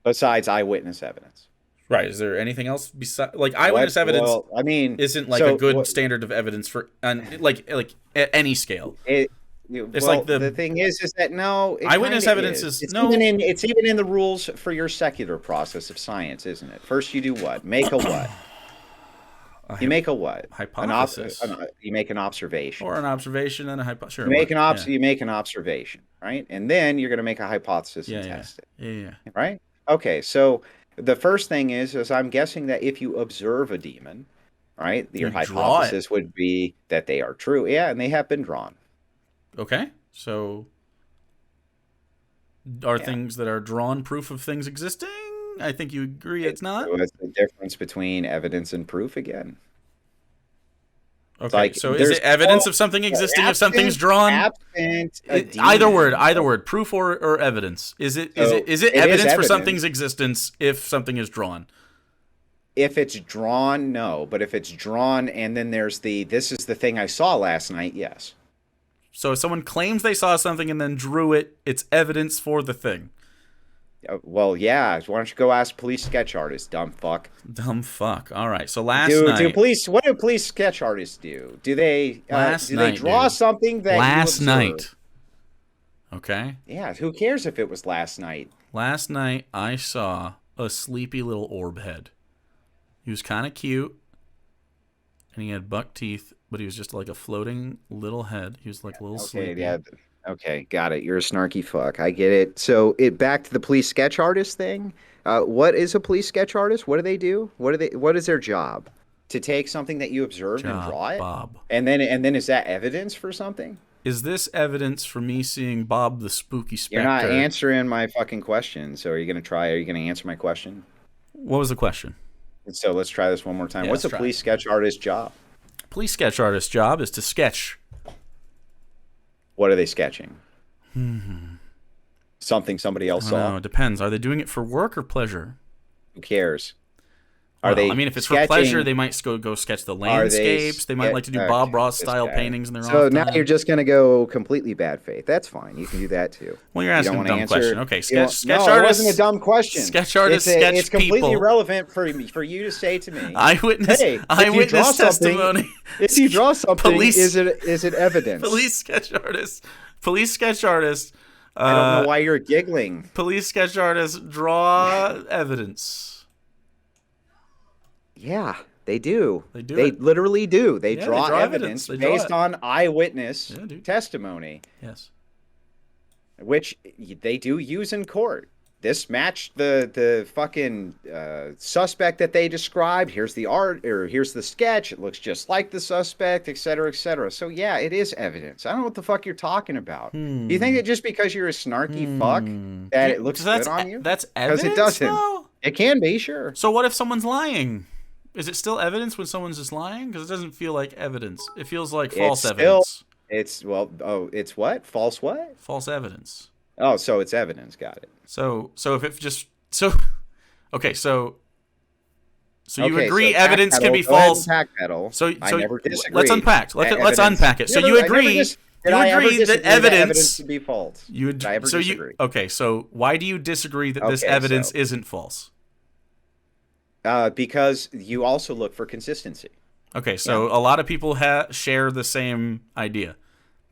Speaker 2: Besides eyewitness evidence.
Speaker 1: Right. Is there anything else besides eyewitness evidence?
Speaker 2: Well, I mean,
Speaker 1: isn't a good standard of evidence for at any scale.
Speaker 2: It's the thing is that no,
Speaker 1: eyewitness evidence is no.
Speaker 2: It's even in the rules for your secular process of science, isn't it? First, you do what? Make a what? You make a what?
Speaker 1: Hypothesis.
Speaker 2: You make an observation.
Speaker 1: Or an observation and a hypothesis. Sure,
Speaker 2: you make an observation, right? And then you're going to make a hypothesis and test it.
Speaker 1: Yeah.
Speaker 2: Right? Okay, so the first thing is I'm guessing that if you observe a demon, right, your hypothesis would be that they are true. Yeah, and they have been drawn.
Speaker 1: Okay, so are things that are drawn proof of things existing? I think you agree it's not.
Speaker 2: So what's the difference between evidence and proof again?
Speaker 1: Okay, so is it evidence of something existing if something's drawn? Either word, proof or evidence. Is it evidence for something's existence if something is drawn?
Speaker 2: If it's drawn, no. But if it's drawn and then there's this is the thing I saw last night, yes.
Speaker 1: So if someone claims they saw something and then drew it, it's evidence for the thing.
Speaker 2: Well, yeah. Why don't you go ask police sketch artists, dumb fuck?
Speaker 1: Dumb fuck. All right. So what do
Speaker 2: police sketch artists do? Do they draw something that
Speaker 1: last night? Okay.
Speaker 2: Yeah. Who cares if it was last night?
Speaker 1: Last night I saw a sleepy little orb head. He was kind of cute, and he had buck teeth, but he was just like a floating little head. He was like a little sleepy.
Speaker 2: Yeah. Okay, got it. You're a snarky fuck. I get it. So back to the police sketch artist thing. What is a police sketch artist? What do they do? What is their job? To take something that you observed and draw it?
Speaker 1: Bob.
Speaker 2: And then is that evidence for something?
Speaker 1: Is this evidence for me seeing Bob the spooky specter?
Speaker 2: You're not answering my fucking question. So are you going to answer my question?
Speaker 1: What was the question?
Speaker 2: So let's try this one more time. What's a police sketch artist's job?
Speaker 1: Police sketch artist's job is to sketch.
Speaker 2: What are they sketching? Something somebody else saw?
Speaker 1: No, it depends. Are they doing it for work or pleasure?
Speaker 2: Who cares?
Speaker 1: I mean, if it's for pleasure, they might go sketch the landscapes. They might like to do Bob Ross style paintings in their own time.
Speaker 2: So now you're just going to go completely bad faith. That's fine. You can do that too.
Speaker 1: Well, you're asking a dumb question. Okay, sketch
Speaker 2: artist.
Speaker 1: No,
Speaker 2: it wasn't a dumb question.
Speaker 1: Sketch artist, sketch people.
Speaker 2: It's completely irrelevant for you to say to me.
Speaker 1: Eyewitness testimony.
Speaker 2: If you draw something, is it evidence?
Speaker 1: Police sketch artist.
Speaker 2: I don't know why you're giggling.
Speaker 1: Police sketch artists draw evidence.
Speaker 2: Yeah, they do.
Speaker 1: They
Speaker 2: literally do. They
Speaker 1: Yeah,
Speaker 2: draw
Speaker 1: they draw
Speaker 2: evidence
Speaker 1: They draw
Speaker 2: based
Speaker 1: it.
Speaker 2: on eyewitness
Speaker 1: Yeah, dude.
Speaker 2: testimony,
Speaker 1: Yes.
Speaker 2: which they do use in court. This matched the fucking suspect that they described. Here's the art, or here's the sketch. It looks just like the suspect, et cetera, et cetera. So yeah, it is evidence. I don't know what the fuck you're talking about. Do you think that just because you're a snarky fuck that it looks good on you?
Speaker 1: That's evidence.
Speaker 2: Because it doesn't.
Speaker 1: Though?
Speaker 2: It can be, sure.
Speaker 1: So what if someone's lying? Is it still evidence when someone's just lying? Because it doesn't feel like evidence. It feels like false evidence.
Speaker 2: It's what? False what?
Speaker 1: False evidence.
Speaker 2: Oh, so it's evidence. Got it.
Speaker 1: So if it just okay, so you agree evidence can be false. So
Speaker 2: I never disagree.
Speaker 1: Let's unpack. Let's unpack it. So you agree that evidence
Speaker 2: to be false.
Speaker 1: Did I ever disagree? Okay, so why do you disagree that this evidence isn't false?
Speaker 2: Because you also look for consistency.
Speaker 1: Okay, so a lot of people share the same idea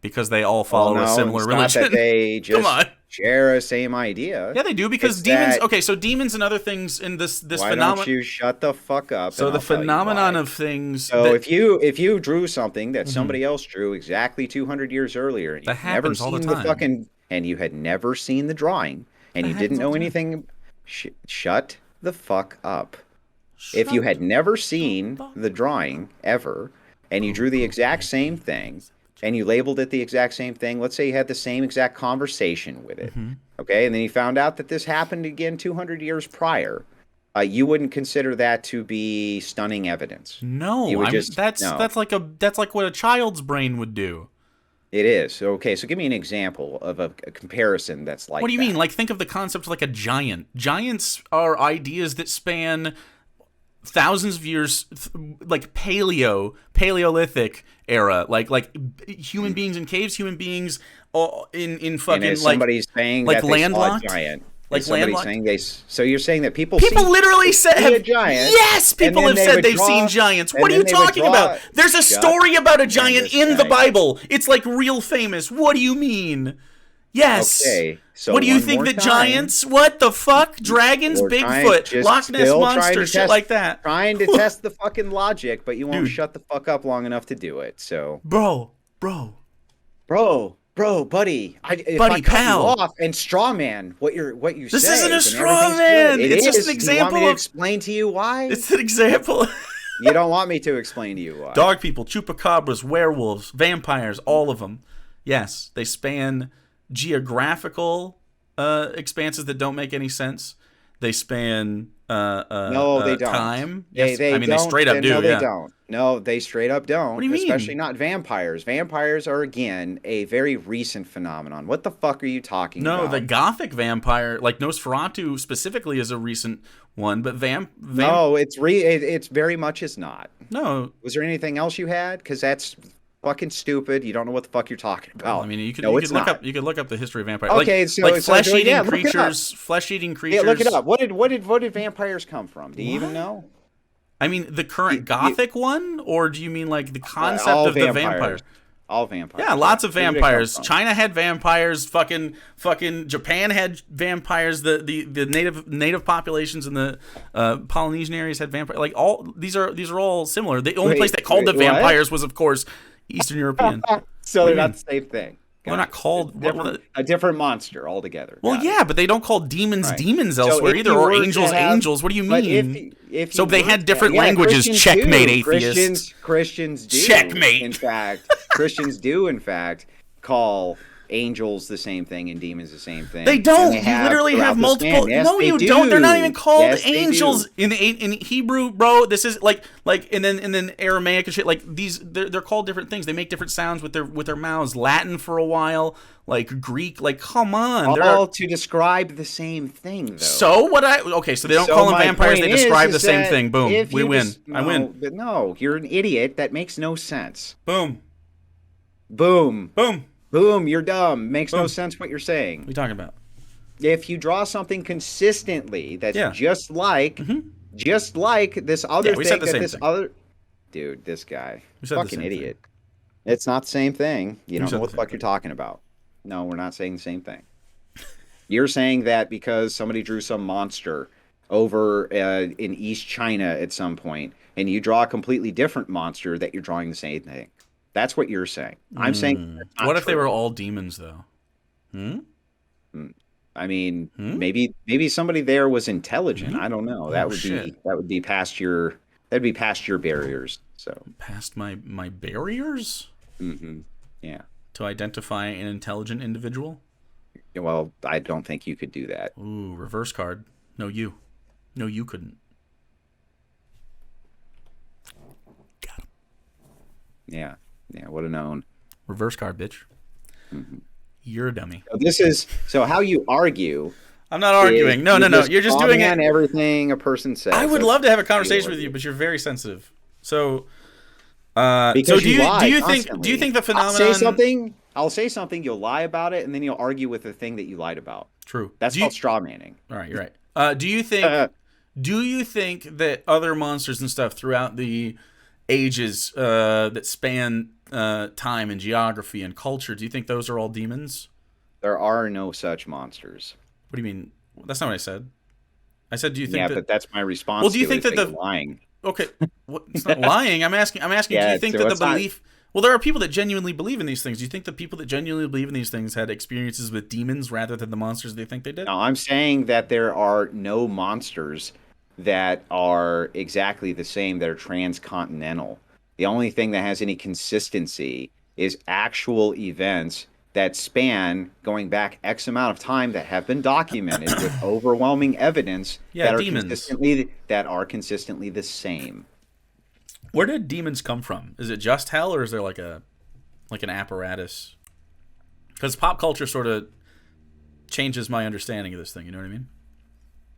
Speaker 1: because they all follow a similar religion.
Speaker 2: Not that they just
Speaker 1: Come on.
Speaker 2: share a same idea.
Speaker 1: Yeah, they do because demons. Okay, so demons and other things in this phenomenon.
Speaker 2: Why don't you shut the fuck up?
Speaker 1: So the phenomenon of things.
Speaker 2: So if you drew something that somebody else drew exactly 200 years earlier, and
Speaker 1: that happens all the time,
Speaker 2: and you had never seen the drawing, and you didn't know anything, shut the fuck up. If you had never seen the drawing ever, and you drew the exact same thing, and you labeled it the exact same thing, let's say you had the same exact conversation with it, okay, and then you found out that this happened again 200 years prior, you wouldn't consider that to be stunning evidence.
Speaker 1: No, that's like what a child's brain would do.
Speaker 2: It is. Okay, so give me an example of a comparison that's like that.
Speaker 1: What do you mean? Like, think of the concept like a giant. Giants are ideas that span thousands of years, like Paleolithic era, like human beings in caves, human beings in fucking,
Speaker 2: and somebody's saying
Speaker 1: like
Speaker 2: that
Speaker 1: landlocked,
Speaker 2: they saw a giant.
Speaker 1: like
Speaker 2: somebody's
Speaker 1: landlocked.
Speaker 2: Saying so you're saying that people
Speaker 1: literally said
Speaker 2: a giant.
Speaker 1: Yes, people have said they've seen giants. What are you talking about? There's a story about a giant in the Bible. It's like real famous. What do you mean? Yes.
Speaker 2: Okay. So
Speaker 1: what do you think that giants? What the fuck? Dragons, Bigfoot, Loch Ness monster, shit like that.
Speaker 2: Trying to test the fucking logic, but you won't shut the fuck up long enough to do it. So,
Speaker 1: bro,
Speaker 2: buddy,
Speaker 1: buddy, pal,
Speaker 2: you off and straw man what you say.
Speaker 1: This isn't a straw man. It's just an example.
Speaker 2: You want me to explain to you why?
Speaker 1: It's an example.
Speaker 2: You don't want me to explain to you why.
Speaker 1: Dog people, chupacabras, werewolves, vampires, all of them. Yes, they span geographical expanses that don't make any sense. They span
Speaker 2: no, they don't.
Speaker 1: Time.
Speaker 2: Yes, they straight up do. No, they don't. No, they straight up don't.
Speaker 1: What do you mean?
Speaker 2: Especially not vampires. Vampires are, again, a very recent phenomenon. What the fuck are you talking about?
Speaker 1: No, the Gothic vampire, like Nosferatu specifically, is a recent one, but
Speaker 2: no, it's very much is not.
Speaker 1: No.
Speaker 2: Was there anything else you had? Because that's fucking stupid. You don't know what the fuck you're talking about.
Speaker 1: Well, I mean, you could look up the history of vampires.
Speaker 2: Okay,
Speaker 1: like flesh-eating creatures. Flesh-eating creatures.
Speaker 2: Yeah, look it up. What did vampires come from? Do you even know?
Speaker 1: I mean, the current Gothic one, or do you mean like the concept of the vampires?
Speaker 2: All vampires.
Speaker 1: Yeah, lots of vampires. China had vampires. Fucking Japan had vampires. The native populations in the Polynesian areas had vampires. Like these are all similar. The only place that called them vampires was, of course, Eastern European.
Speaker 2: So they're not the same thing.
Speaker 1: They're not called
Speaker 2: a different monster altogether.
Speaker 1: Well, yeah, but they don't call demons demons elsewhere either, or angels angels. What do you mean? So they had different languages. Checkmate, atheists.
Speaker 2: Christians do.
Speaker 1: Checkmate.
Speaker 2: In fact, Christians do in fact call angels the same thing and demons the same thing.
Speaker 1: They don't. You literally have multiple.
Speaker 2: Yes,
Speaker 1: no, you don't. They're not even called angels in Hebrew, bro. This is like and then Aramaic and shit. Like these, they're called different things. They make different sounds with their mouths. Latin for a while, like Greek. Like come on,
Speaker 2: all to describe the same thing, though.
Speaker 1: So what? So they don't call them vampires. They describe the same thing. Boom. We win. I win.
Speaker 2: But no, you're an idiot. That makes no sense.
Speaker 1: Boom.
Speaker 2: Boom.
Speaker 1: Boom.
Speaker 2: Boom, you're dumb. Makes no sense what you're saying.
Speaker 1: What are you talking about?
Speaker 2: If you draw something consistently that's just like this other thing that this other dude, this guy. Fucking idiot. It's not the same thing. You don't know what the fuck you're talking about. No, we're not saying the same thing. You're saying that because somebody drew some monster over in East China at some point, and you draw a completely different monster, that you're drawing the same thing. That's what you're saying. I'm saying that's not
Speaker 1: What if they
Speaker 2: true.
Speaker 1: were all demons, though? Hmm?
Speaker 2: I mean,
Speaker 1: Hmm?
Speaker 2: maybe somebody there was intelligent.
Speaker 1: Hmm?
Speaker 2: I don't know.
Speaker 1: Oh, shit.
Speaker 2: That would be past your barriers. So,
Speaker 1: Past my barriers
Speaker 2: yeah.
Speaker 1: to identify an intelligent individual?
Speaker 2: Well, I don't think you could do that.
Speaker 1: Ooh, reverse card. No, you. No, you couldn't. Got him.
Speaker 2: Yeah. Would have known.
Speaker 1: Reverse card, bitch. You're a dummy.
Speaker 2: So how you argue.
Speaker 1: I'm not arguing. No. You're just doing it.
Speaker 2: Everything a person says.
Speaker 1: I would love to have a conversation with you, but you're very sensitive. So,
Speaker 2: because
Speaker 1: do you think the phenomenon?
Speaker 2: I'll say something. You'll lie about it, and then you'll argue with the thing that you lied about.
Speaker 1: True.
Speaker 2: That's called straw manning.
Speaker 1: All right, you're right. Do you think that other monsters and stuff throughout the ages that span time and geography and culture, do you think those are all demons?
Speaker 2: There are no such monsters.
Speaker 1: What do you mean? That's not what I said. I said, do you think
Speaker 2: Yeah,
Speaker 1: that...
Speaker 2: but that's my response.
Speaker 1: Well, do you think that
Speaker 2: you're lying?
Speaker 1: Okay, it's not lying. I'm asking.
Speaker 2: Yeah,
Speaker 1: do you think that the belief? Well, there are people that genuinely believe in these things. Do you think the people that genuinely believe in these things had experiences with demons rather than the monsters they think they did?
Speaker 2: No, I'm saying that there are no monsters that are exactly the same, that are transcontinental. The only thing that has any consistency is actual events that span going back X amount of time that have been documented with overwhelming evidence that are consistently the same.
Speaker 1: Where did demons come from? Is it just hell, or is there like an apparatus? Because pop culture sort of changes my understanding of this thing. You know what I mean?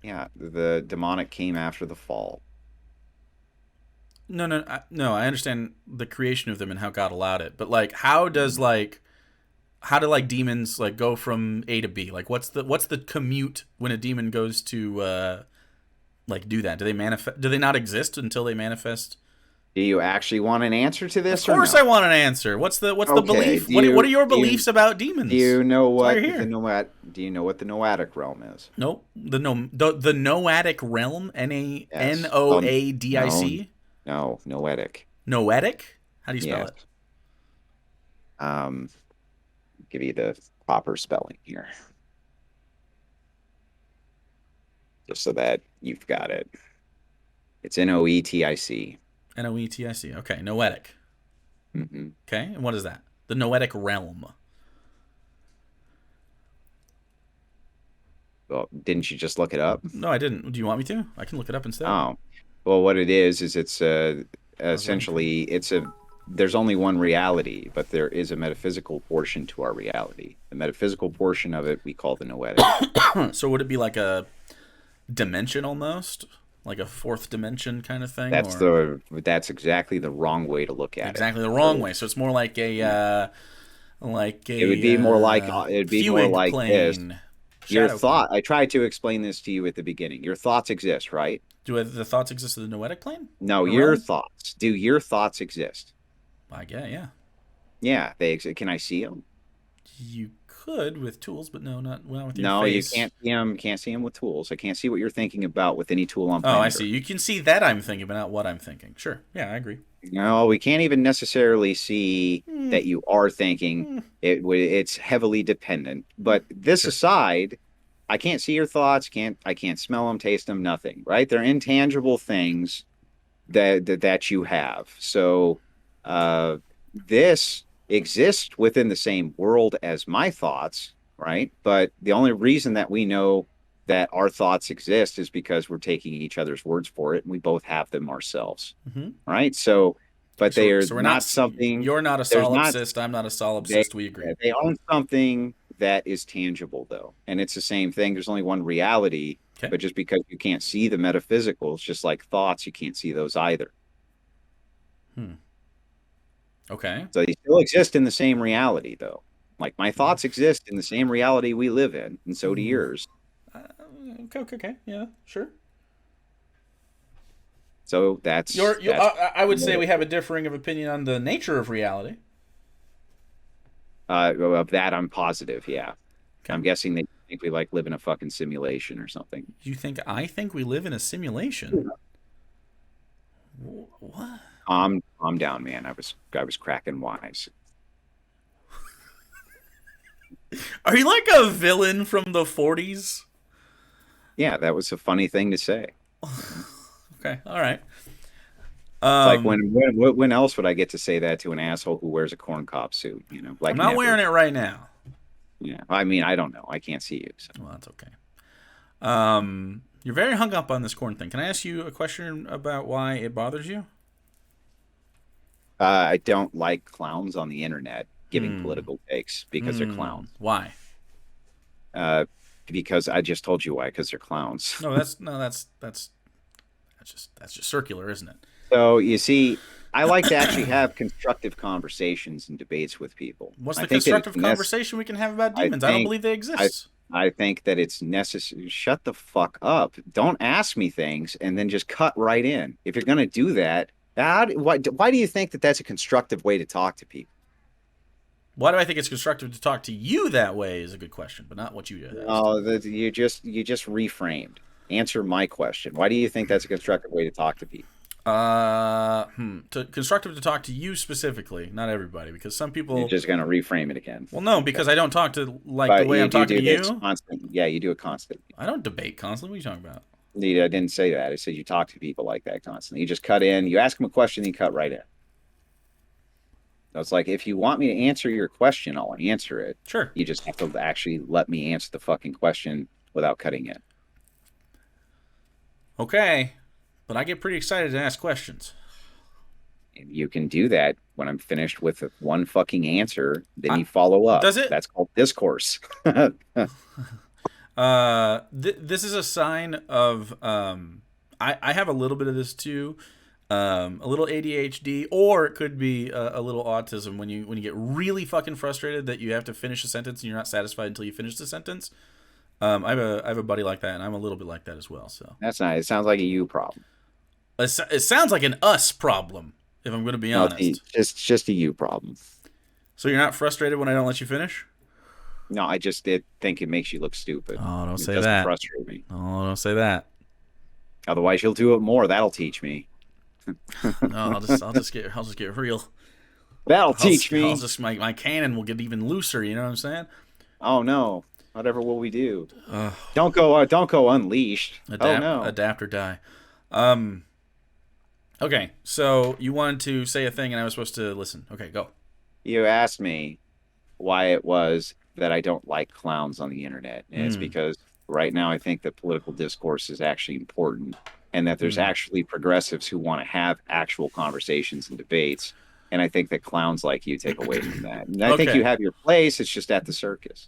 Speaker 2: Yeah, the demonic came after the fall.
Speaker 1: No. I understand the creation of them and how God allowed it, but like, how do demons like go from A to B? Like, what's the commute when a demon goes to like do that? Do they manifest? Do they not exist until they manifest?
Speaker 2: Do you actually want an answer to this?
Speaker 1: Of course, I want an answer. What's the belief? What are your beliefs about demons?
Speaker 2: Do you know what the noetic realm is?
Speaker 1: Nope. The noetic realm. Noadic.
Speaker 2: No, noetic.
Speaker 1: Noetic? How do you spell
Speaker 2: it? Give you the proper spelling here, just so that you've got it. It's noetic.
Speaker 1: Noetic. Okay, noetic.
Speaker 2: Mm-hmm.
Speaker 1: Okay, and what is that? The noetic realm.
Speaker 2: Well, didn't you just look it up?
Speaker 1: No, I didn't. Do you want me to? I can look it up instead.
Speaker 2: Oh, well, what it is it's essentially there's only one reality, but there is a metaphysical portion to our reality. The metaphysical portion of it we call the noetic.
Speaker 1: So would it be like a dimension almost? Like a fourth dimension kind of thing?
Speaker 2: That's exactly the wrong way to look at it.
Speaker 1: Exactly the wrong way. So it's more like it would
Speaker 2: be more like
Speaker 1: plane,
Speaker 2: this. Your thought. I tried to explain this to you at the beginning. Your thoughts exist, right?
Speaker 1: Do the thoughts exist in the noetic plane?
Speaker 2: No, your thoughts. Do your thoughts exist?
Speaker 1: I guess, yeah.
Speaker 2: Yeah, they exist. Can I see them?
Speaker 1: You could with tools, but not with your
Speaker 2: no,
Speaker 1: face.
Speaker 2: You can't see them. Can't see them with tools. I can't see what you're thinking about with any tool on.
Speaker 1: Oh, I see. You can see that I'm thinking, but not what I'm thinking. Sure. Yeah, I agree.
Speaker 2: No, we can't even necessarily see that you are thinking. It's heavily dependent. But this aside, I can't see your thoughts. I can't smell them, taste them, nothing. Right? They're intangible things that you have. So this exists within the same world as my thoughts, right? But the only reason that we know that our thoughts exist is because we're taking each other's words for it, and we both have them ourselves, right? So, but they are not something.
Speaker 1: You're not a solipsist. I'm not a solipsist. We agree.
Speaker 2: They own something that is tangible, though, and it's the same thing. There's only one reality, but just because you can't see the metaphysical, it's just like thoughts. You can't see those either.
Speaker 1: Okay.
Speaker 2: So they still exist in the same reality, though. Like my thoughts exist in the same reality we live in, and so do yours.
Speaker 1: Okay. Yeah, sure.
Speaker 2: So that's...
Speaker 1: I would say we have a differing of opinion on the nature of reality.
Speaker 2: Of that, I'm positive, yeah. Okay. I'm guessing that you think we like live in a fucking simulation or something.
Speaker 1: You think I think we live in a simulation? What?
Speaker 2: Calm down, man. I was cracking wise.
Speaker 1: Are you like a villain from the 40s?
Speaker 2: Yeah, that was a funny thing to say.
Speaker 1: Okay, all right.
Speaker 2: It's like when else would I get to say that to an asshole who wears a corn cob suit? You know, like
Speaker 1: I'm not wearing it right now.
Speaker 2: Yeah, I mean, I don't know. I can't see you. So.
Speaker 1: Well, that's okay. You're very hung up on this corn thing. Can I ask you a question about why it bothers you?
Speaker 2: I don't like clowns on the internet giving political takes because they're clowns.
Speaker 1: Why?
Speaker 2: Because I just told you why. Because they're clowns.
Speaker 1: That's just circular, isn't it?
Speaker 2: So you see, I like to actually have constructive conversations and debates with people.
Speaker 1: What's the constructive conversation we can have about demons? I don't believe they exist.
Speaker 2: I think that it's necessary. Shut the fuck up. Don't ask me things and then just cut right in. If you're going to do that, why do you think that that's a constructive way to talk to people?
Speaker 1: Why do I think it's constructive to talk to you that way is a good question, but not what you do.
Speaker 2: Oh, you just reframed. Answer my question. Why do you think that's a constructive way to talk to people?
Speaker 1: Constructive to talk to you specifically, not everybody, because some people...
Speaker 2: You're just going to reframe it again.
Speaker 1: Well, no, because I don't talk to the way I'm talking to you.
Speaker 2: Yeah, you do it constantly.
Speaker 1: I don't debate constantly. What are you talking about?
Speaker 2: I didn't say that. I said you talk to people like that constantly. You just cut in. You ask them a question, then you cut right in. So it's like, if you want me to answer your question, I'll answer it.
Speaker 1: Sure.
Speaker 2: You just have to actually let me answer the fucking question without cutting in.
Speaker 1: Okay. But I get pretty excited to ask questions.
Speaker 2: You can do that when I'm finished with one fucking answer. Then you follow up.
Speaker 1: Does it?
Speaker 2: That's called discourse.
Speaker 1: This is a sign of... I have a little bit of this too. A little ADHD, or it could be a little autism when you get really fucking frustrated that you have to finish a sentence and you're not satisfied until you finish the sentence. I have a buddy like that, and I'm a little bit like that as well. So
Speaker 2: that's nice. It sounds like a you problem.
Speaker 1: It sounds like an us problem, if I'm going to be honest.
Speaker 2: It's just a you problem.
Speaker 1: So you're not frustrated when I don't let you finish?
Speaker 2: No, I just did think it makes you look stupid.
Speaker 1: Oh, don't say
Speaker 2: that. It
Speaker 1: that.
Speaker 2: doesn't frustrate me.
Speaker 1: Oh, don't say that.
Speaker 2: Otherwise, you'll do it more. That'll teach me.
Speaker 1: No, I'll just get real.
Speaker 2: That'll teach me.
Speaker 1: My cannon will get even looser. You know what I'm saying?
Speaker 2: Oh no! Whatever will we do? Don't go unleashed.
Speaker 1: Adapt or die. Okay, so you wanted to say a thing, and I was supposed to listen. Okay, go.
Speaker 2: You asked me why it was that I don't like clowns on the internet, and it's because right now I think that political discourse is actually important, and that there's actually progressives who want to have actual conversations and debates, and I think that clowns like you take away from that. And I think you have your place. It's just at the circus.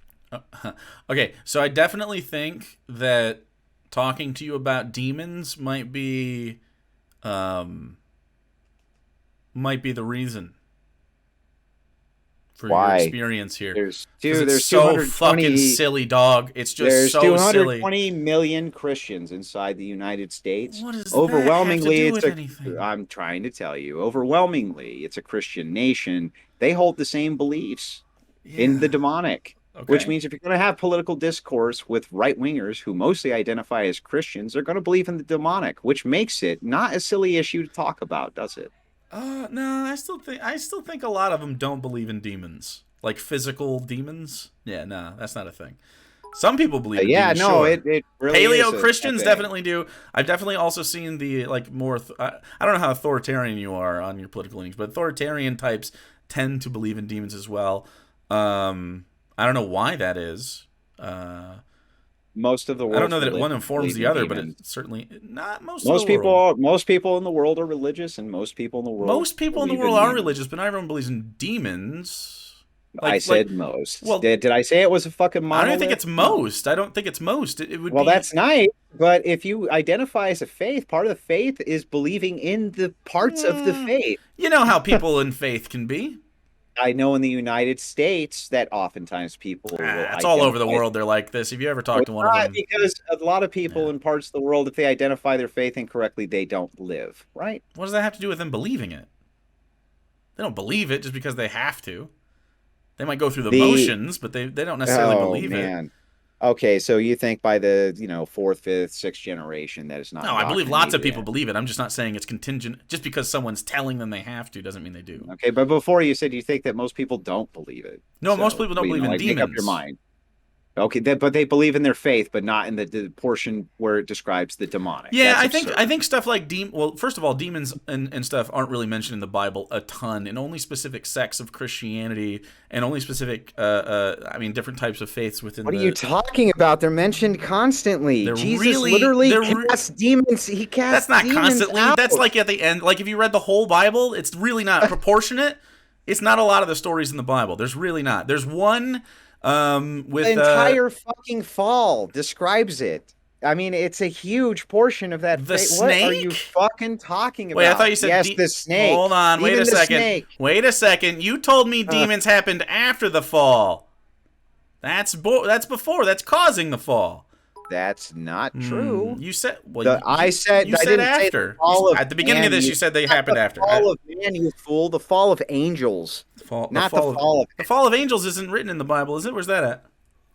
Speaker 1: Okay, so I definitely think that talking to you about demons might be the reason for your experience here.
Speaker 2: There's
Speaker 1: so fucking silly, dog. It's just so silly.
Speaker 2: There's 220 million Christians inside the United States.
Speaker 1: What does
Speaker 2: overwhelmingly,
Speaker 1: that have to do with anything?
Speaker 2: I'm trying to tell you. Overwhelmingly, it's a Christian nation. They hold the same beliefs in the demonic. Okay. Which means if you're going to have political discourse with right-wingers who mostly identify as Christians, they're going to believe in the demonic, which makes it not a silly issue to talk about, does it?
Speaker 1: No, I still think a lot of them don't believe in demons, like physical demons. Yeah, no, that's not a thing. Some people believe in demons. Yeah, no,
Speaker 2: it really
Speaker 1: Paleo Christians definitely do. I've definitely also seen the more. I don't know how authoritarian you are on your political leanings, but authoritarian types tend to believe in demons as well. I don't know why that is.
Speaker 2: Most of the world.
Speaker 1: I don't know that one informs the other, but it's certainly not most.
Speaker 2: Most people in the world are religious, and most people in the world.
Speaker 1: Are religious, but not everyone believes in demons.
Speaker 2: I said most. Well, did I say it was a fucking monolith?
Speaker 1: I don't think it's most. I don't think it's most. It would.
Speaker 2: Well, that's nice. But if you identify as a faith, part of the faith is believing in the parts of the faith.
Speaker 1: You know how people in faith can be.
Speaker 2: I know in the United States that oftentimes people
Speaker 1: it's all over the world. They're like this. If you ever talk to one of them,
Speaker 2: because a lot of people in parts of the world, if they identify their faith incorrectly, they don't live, right?
Speaker 1: What does that have to do with them believing it? They don't believe it just because they have to. They might go through the motions, but they don't necessarily believe it.
Speaker 2: Okay, so you think by the, fourth, fifth, sixth generation that it's not
Speaker 1: No, I believe lots of
Speaker 2: indoctrinated
Speaker 1: people
Speaker 2: in.
Speaker 1: believe it. I'm just not saying it's contingent. Just because someone's telling them they have to doesn't mean they do.
Speaker 2: Okay, but before you said you think that most people don't believe it.
Speaker 1: No, most
Speaker 2: So,
Speaker 1: people don't believe in
Speaker 2: like, make up your
Speaker 1: demons.
Speaker 2: mind. Okay, but they believe in their faith, but not in the portion where it describes the demonic.
Speaker 1: Yeah,
Speaker 2: That's
Speaker 1: I
Speaker 2: absurd.
Speaker 1: think stuff like well, first of all, demons and stuff aren't really mentioned in the Bible a ton, in only specific sects of Christianity and only specific, different types of faiths within
Speaker 2: What are you talking about? They're mentioned constantly.
Speaker 1: They're
Speaker 2: Jesus
Speaker 1: really
Speaker 2: literally casts demons. He
Speaker 1: That's
Speaker 2: casts
Speaker 1: not
Speaker 2: demons
Speaker 1: constantly.
Speaker 2: out.
Speaker 1: That's like at the end. Like if you read the whole Bible, it's really not proportionate. It's not a lot of the stories in the Bible. There's really not. There's one with
Speaker 2: The entire fucking fall describes it. I mean, it's a huge portion of that.
Speaker 1: the
Speaker 2: What are you
Speaker 1: snake.
Speaker 2: fucking talking about?
Speaker 1: Wait, I thought you said
Speaker 2: yes, the snake.
Speaker 1: Hold on, wait
Speaker 2: Even
Speaker 1: a
Speaker 2: the
Speaker 1: second.
Speaker 2: snake.
Speaker 1: Wait a second. You told me demons happened after the fall. That's before. That's causing the fall.
Speaker 2: That's not true.
Speaker 1: You said. Well,
Speaker 2: I said
Speaker 1: you
Speaker 2: I
Speaker 1: said
Speaker 2: didn't say
Speaker 1: after.
Speaker 2: the fall of
Speaker 1: At the beginning
Speaker 2: man,
Speaker 1: of this, you said they happened
Speaker 2: the
Speaker 1: after.
Speaker 2: fall of man, you fool. The fall of angels.
Speaker 1: The
Speaker 2: Not
Speaker 1: fall
Speaker 2: the fall of.
Speaker 1: The fall of angels isn't written in the Bible, is it? Where's that at?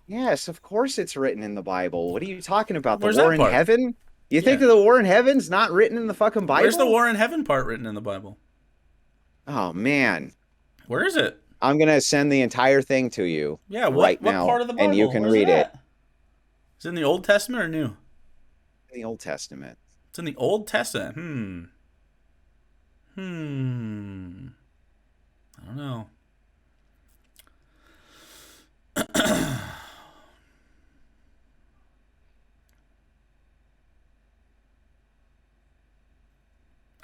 Speaker 2: Yes, of course it's written in the Bible. What are you talking about? The
Speaker 1: Where's
Speaker 2: war
Speaker 1: that
Speaker 2: in
Speaker 1: part?
Speaker 2: heaven? You think that the war in heaven's not written in the fucking Bible?
Speaker 1: Where's the war in heaven part written in the Bible?
Speaker 2: Oh man.
Speaker 1: Where is it?
Speaker 2: I'm gonna send the entire thing to you.
Speaker 1: Yeah,
Speaker 2: right
Speaker 1: what
Speaker 2: now,
Speaker 1: part of the Bible?
Speaker 2: and you can
Speaker 1: Where's
Speaker 2: read it.
Speaker 1: at? Is it in the Old Testament or New?
Speaker 2: The Old Testament.
Speaker 1: It's in the Old Testament. I don't know.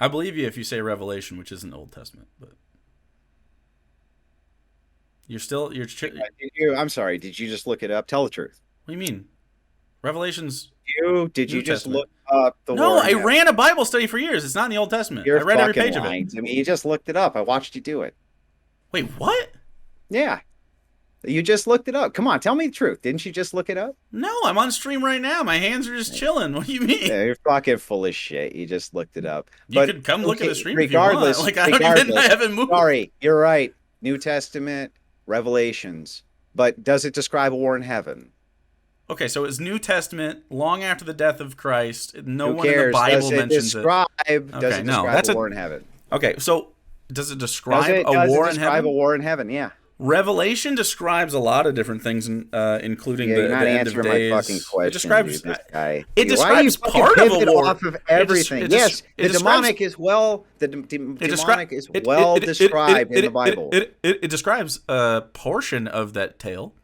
Speaker 1: I believe you if you say Revelation, which isn't the Old Testament, but you're.
Speaker 2: I'm sorry. Did you just look it up? Tell the truth.
Speaker 1: What do you mean? Revelation's.
Speaker 2: Did you
Speaker 1: New
Speaker 2: just
Speaker 1: Testament.
Speaker 2: look up the
Speaker 1: No,
Speaker 2: war in
Speaker 1: I
Speaker 2: heaven?
Speaker 1: ran a Bible study for years. It's not in the Old Testament.
Speaker 2: You're
Speaker 1: I read every
Speaker 2: fucking
Speaker 1: page
Speaker 2: lying
Speaker 1: of it.
Speaker 2: to me. You just looked it up. I watched you do it.
Speaker 1: Wait, what?
Speaker 2: Yeah. You just looked it up. Come on, tell me the truth. Didn't you just look it up?
Speaker 1: No, I'm on stream right now. My hands are just chilling. What do you mean?
Speaker 2: Yeah, you're fucking full of shit. You just looked it up.
Speaker 1: You could come look at the stream if you want. Like I haven't moved.
Speaker 2: Sorry, you're right. New Testament, Revelations. But does it describe a war in heaven?
Speaker 1: Okay, so it's New Testament, long after the death of Christ. No
Speaker 2: Who
Speaker 1: one in the
Speaker 2: cares?
Speaker 1: Bible
Speaker 2: Does it
Speaker 1: mentions
Speaker 2: describe,
Speaker 1: it.
Speaker 2: Does it describe a war in heaven?
Speaker 1: Okay, so does it describe
Speaker 2: Does
Speaker 1: a war in
Speaker 2: describe
Speaker 1: heaven?
Speaker 2: a war in heaven? Yeah.
Speaker 1: Revelation describes a lot of different things, including
Speaker 2: Yeah,
Speaker 1: the
Speaker 2: you're not
Speaker 1: end of
Speaker 2: answering
Speaker 1: days.
Speaker 2: my fucking question.
Speaker 1: It describes.
Speaker 2: Dude, this guy.
Speaker 1: It
Speaker 2: Why are you
Speaker 1: describes
Speaker 2: fucking
Speaker 1: part of a
Speaker 2: pivoting
Speaker 1: war.
Speaker 2: off of everything. Yes, the demonic is well. The demonic is well described in the Bible.
Speaker 1: It describes a portion of that tale,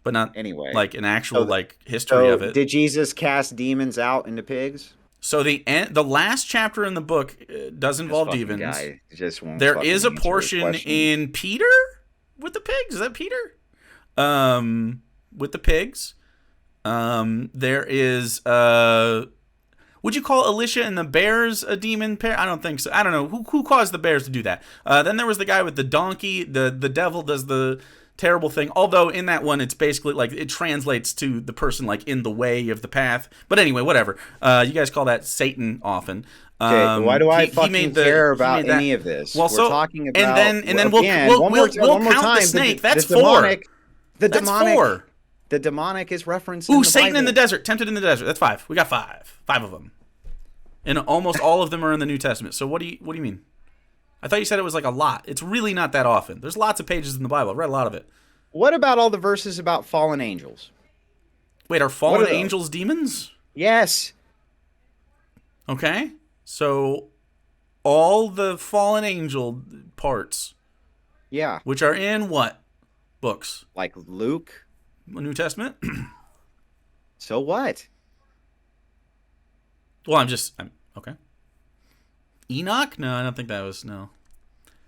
Speaker 1: but not
Speaker 2: Anyway,
Speaker 1: like an actual history of it.
Speaker 2: Did Jesus cast demons out into pigs?
Speaker 1: So the last chapter in the book does involve demons.
Speaker 2: Guy just won't
Speaker 1: There is a
Speaker 2: answer
Speaker 1: portion in Peter with the pigs. Is that Peter? With the pigs. There is would you call Alicia and the bears a demon pair? I don't think so. I don't know who caused the bears to do that. Then there was the guy with the donkey. The devil does the terrible thing. Although in that one, it's basically like it translates to the person like in the way of the path. But anyway, whatever. You guys call that Satan often.
Speaker 2: Okay, why do I fucking care about any of this?
Speaker 1: Well,
Speaker 2: we're talking about
Speaker 1: and then we'll count the snake. That's four. That's four.
Speaker 2: The demonic is referenced.
Speaker 1: Ooh, Satan in the desert, tempted in the desert. That's five. We got five of them, and almost all of them are in the New Testament. So what do you mean? I thought you said it was like a lot. It's really not that often. There's lots of pages in the Bible. I've read a lot of it.
Speaker 2: What about all the verses about fallen angels?
Speaker 1: Wait, are fallen angels demons?
Speaker 2: Yes.
Speaker 1: Okay. So all the fallen angel parts.
Speaker 2: Yeah.
Speaker 1: Which are in what books?
Speaker 2: Like Luke?
Speaker 1: New Testament?
Speaker 2: So what?
Speaker 1: Well, I'm okay. Enoch? No, I don't think that was, no.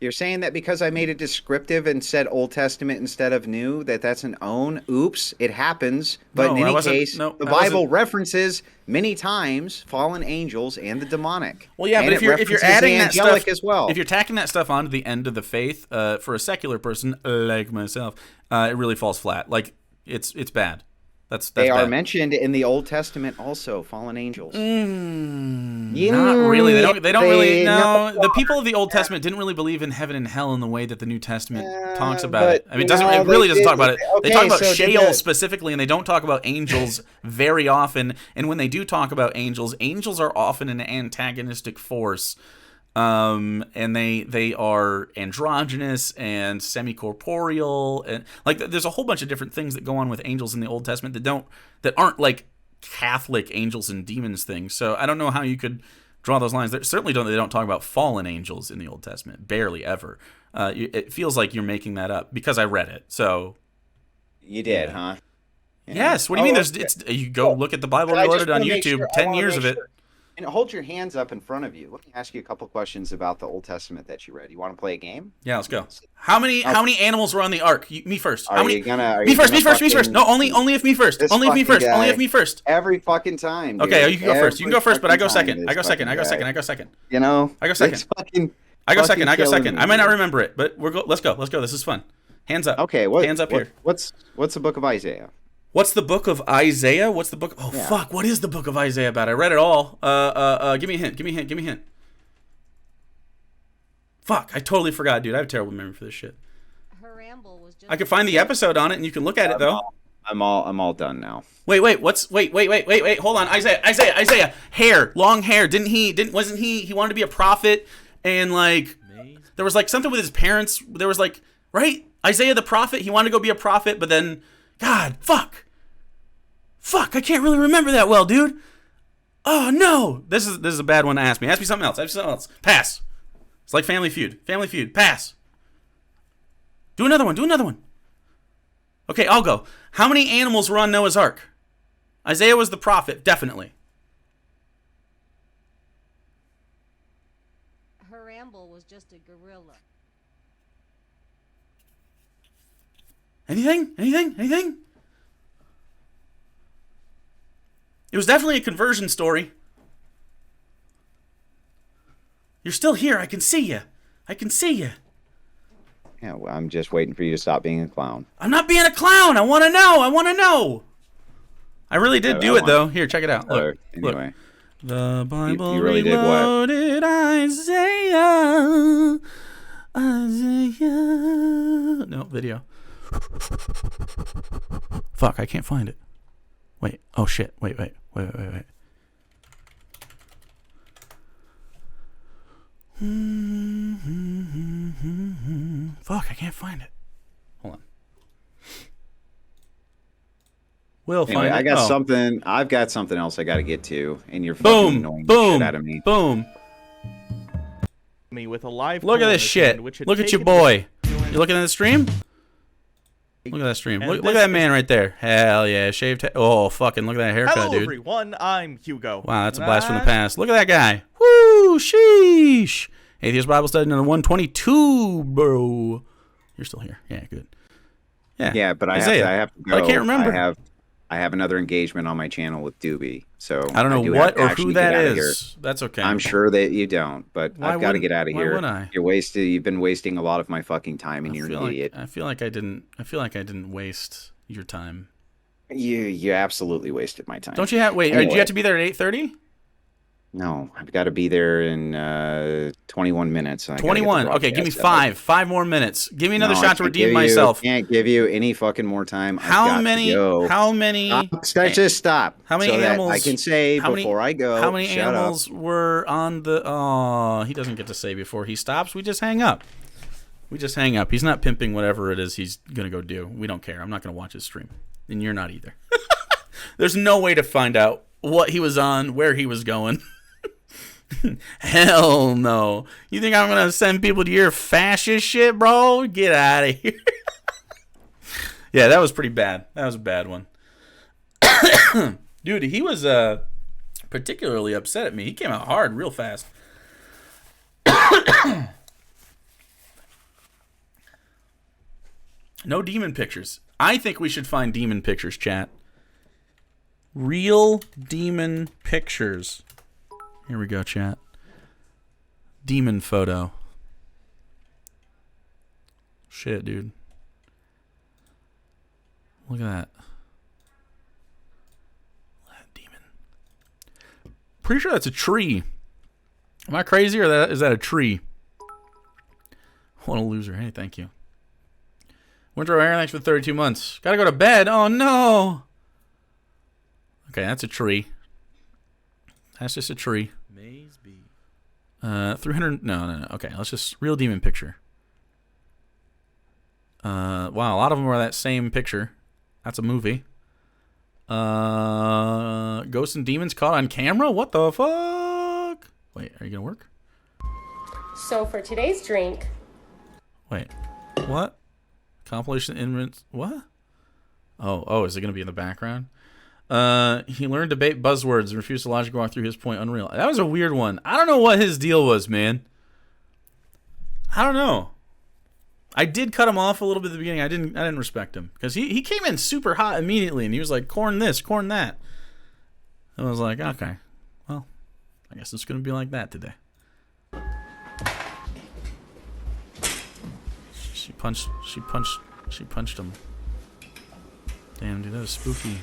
Speaker 2: You're saying that because I made it descriptive and said Old Testament instead of New, that's an own? Oops, it happens. But in any case, the Bible references many times fallen angels and the demonic.
Speaker 1: Well, yeah,
Speaker 2: and
Speaker 1: but if you're adding that stuff
Speaker 2: as well,
Speaker 1: if you're tacking that stuff onto the end of the faith, for a secular person like myself, it really falls flat. Like it's bad. That's
Speaker 2: they are
Speaker 1: bad.
Speaker 2: mentioned in the Old Testament also, fallen angels.
Speaker 1: Not really. They don't really. No, the people of the Old Testament didn't really believe in heaven and hell in the way that the New Testament talks about
Speaker 2: but
Speaker 1: it. I mean, it really doesn't talk about it. They talk about
Speaker 2: so
Speaker 1: Sheol specifically, and they don't talk about angels very often. And when they do talk about angels, angels are often an antagonistic force. And they are androgynous and semi-corporeal, and like there's a whole bunch of different things that go on with angels in the Old Testament that aren't like Catholic angels and demons things. So I don't know how you could draw those lines. They don't talk about fallen angels in the Old Testament, barely ever. It feels like you're making that up because I read it. So
Speaker 2: you did, huh?
Speaker 1: Yeah. Yes. What do you mean? You go look at the Bible Reloaded on YouTube. 10 years of it.
Speaker 2: And hold your hands up in front of you. Let me ask you a couple questions about the Old Testament that you read. You want to play a game?
Speaker 1: Yeah, let's go. How many animals were on the ark? Me first.
Speaker 2: Me
Speaker 1: first. No, only if me first. Only if me first.
Speaker 2: Every fucking time. Dude.
Speaker 1: Okay, you can go first. You can go first, but I go second. I go second.
Speaker 2: You know?
Speaker 1: I go second. I go second. I might not remember it, but let's go. This is fun. Hands up.
Speaker 2: Okay,
Speaker 1: hands up here.
Speaker 2: What's the book of Isaiah?
Speaker 1: What's the book of Isaiah? Fuck, what is the book of Isaiah about? I read it all. Give me a hint. Fuck, I totally forgot, dude. I have a terrible memory for this shit.
Speaker 3: Her ramble was just...
Speaker 1: I could find the episode on it, and you can look at it, though.
Speaker 2: I'm all done now.
Speaker 1: Wait, hold on. Isaiah. Hair, long hair. Wasn't he wanted to be a prophet, and like, there was like something with his parents. There was like, right? Isaiah the prophet, he wanted to go be a prophet, but then, God, fuck, I can't really remember that well, dude. Oh no, this is a bad one to ask me. Ask me something else. Pass. It's like Family Feud. Pass. Do another one. Okay, I'll go. How many animals were on Noah's Ark? Isaiah was the prophet, definitely.
Speaker 3: Her ramble was just a gorilla.
Speaker 1: Anything? It was definitely a conversion story. You're still here. I can see you.
Speaker 2: Yeah, well, I'm just waiting for you to stop being a clown.
Speaker 1: I'm not being a clown. I want to know. I really did do it, though. Here, check it out. Look.
Speaker 2: Anyway.
Speaker 1: Look. The Bible
Speaker 2: you really
Speaker 1: Reloaded,
Speaker 2: did what?
Speaker 1: Isaiah. No, video. Fuck, I can't find it. Wait. Oh, shit. Wait. Fuck, I can't find it. Hold on. We'll find it.
Speaker 2: I've got something else I got to get to, and you're fucking annoying the shit out of me.
Speaker 1: Boom.
Speaker 4: Me with a live
Speaker 1: Look at this shit. Look at your boy. You looking at the stream? Look at that stream. Look at that man right there. Hell yeah, shaved head. Oh, fucking look at that haircut,
Speaker 4: Hello,
Speaker 1: dude.
Speaker 4: everyone. I'm Hugo.
Speaker 1: Wow, that's a blast from the past. Look at that guy. Woo, sheesh. Atheist Bible Study number 122, bro. You're still here. Yeah, good.
Speaker 2: Yeah, but I have to go.
Speaker 1: But I can't remember.
Speaker 2: I have another engagement on my channel with Doobie, so
Speaker 1: I don't know what or who that is. That's okay.
Speaker 2: I'm sure that you don't, but I've got to get out of here.
Speaker 1: Why would I?
Speaker 2: You've been wasting a lot of my fucking time, and you're an idiot.
Speaker 1: I feel like I didn't waste your time.
Speaker 2: You absolutely wasted my time.
Speaker 1: Don't you have? Wait, do you have to be there at 8:30?
Speaker 2: No, I've got to be there in 21 minutes.
Speaker 1: 21. Okay, give me 5 more minutes. Give me another shot to redeem myself.
Speaker 2: I can't give you any fucking more time.
Speaker 1: How many?
Speaker 2: Just stop.
Speaker 1: How many animals?
Speaker 2: I can say before I go.
Speaker 1: How many animals were on the? Oh, he doesn't get to say before he stops. We just hang up. He's not pimping whatever it is he's gonna go do. We don't care. I'm not gonna watch his stream, and you're not either. There's no way to find out what he was on, where he was going. Hell no. You think I'm gonna send people to your fascist shit, bro? Get out of here. Yeah, that was pretty bad. That was a bad one. Dude, he was particularly upset at me. He came out hard real fast. No demon pictures. I think we should find demon pictures, chat. Real demon pictures. Here we go, chat. Demon photo. Shit, dude. Look at that. Pretty sure that's a tree. Am I crazy, or is that a tree? What a loser. Hey, thank you. Winter O'Hare, thanks for 32 months. Gotta go to bed. Oh, no. Okay, that's a tree. That's just a tree. 300. No. Okay, let's just real demon picture. Wow, a lot of them are that same picture. That's a movie. Ghosts and demons caught on camera? What the fuck? Wait, are you gonna work?
Speaker 5: So for today's drink...
Speaker 1: Wait, what? Compilation inmates? What? Oh, is it gonna be in the background? He learned to debate buzzwords and refused to logically walk through his point. Unreal. That was a weird one. I don't know what his deal was, man. I don't know. I did cut him off a little bit at the beginning. I didn't respect him because he came in super hot immediately, and he was like, corn this, corn that. I was like, okay, well, I guess it's gonna be like that today. She punched him. Damn, dude, that was spooky.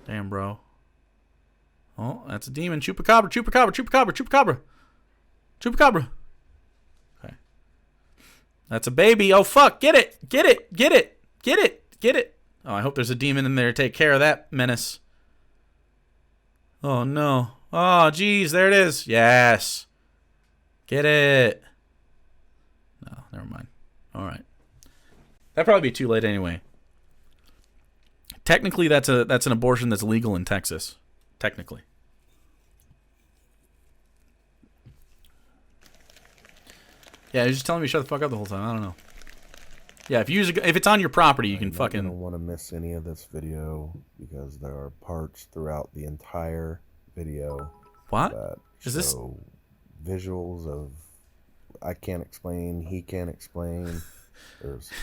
Speaker 1: Damn, bro. Oh, that's a demon. Chupacabra, chupacabra, chupacabra, chupacabra. Chupacabra. Okay. That's a baby. Oh, fuck. Get it. Get it. Get it. Get it. Get it. Oh, I hope there's a demon in there to take care of that menace. Oh, no. Oh, geez. There it is. Yes. Get it. No, never mind. All right. That'd probably be too late anyway. Technically, that's an abortion that's legal in Texas. Technically. Yeah, he's just telling me to shut the fuck up the whole time. I don't know. Yeah, if it's on your property, you can fucking...
Speaker 6: I don't want to miss any of this video because there are parts throughout the entire video
Speaker 1: What?
Speaker 6: that
Speaker 1: Is this...
Speaker 6: show visuals of I can't explain, he can't explain.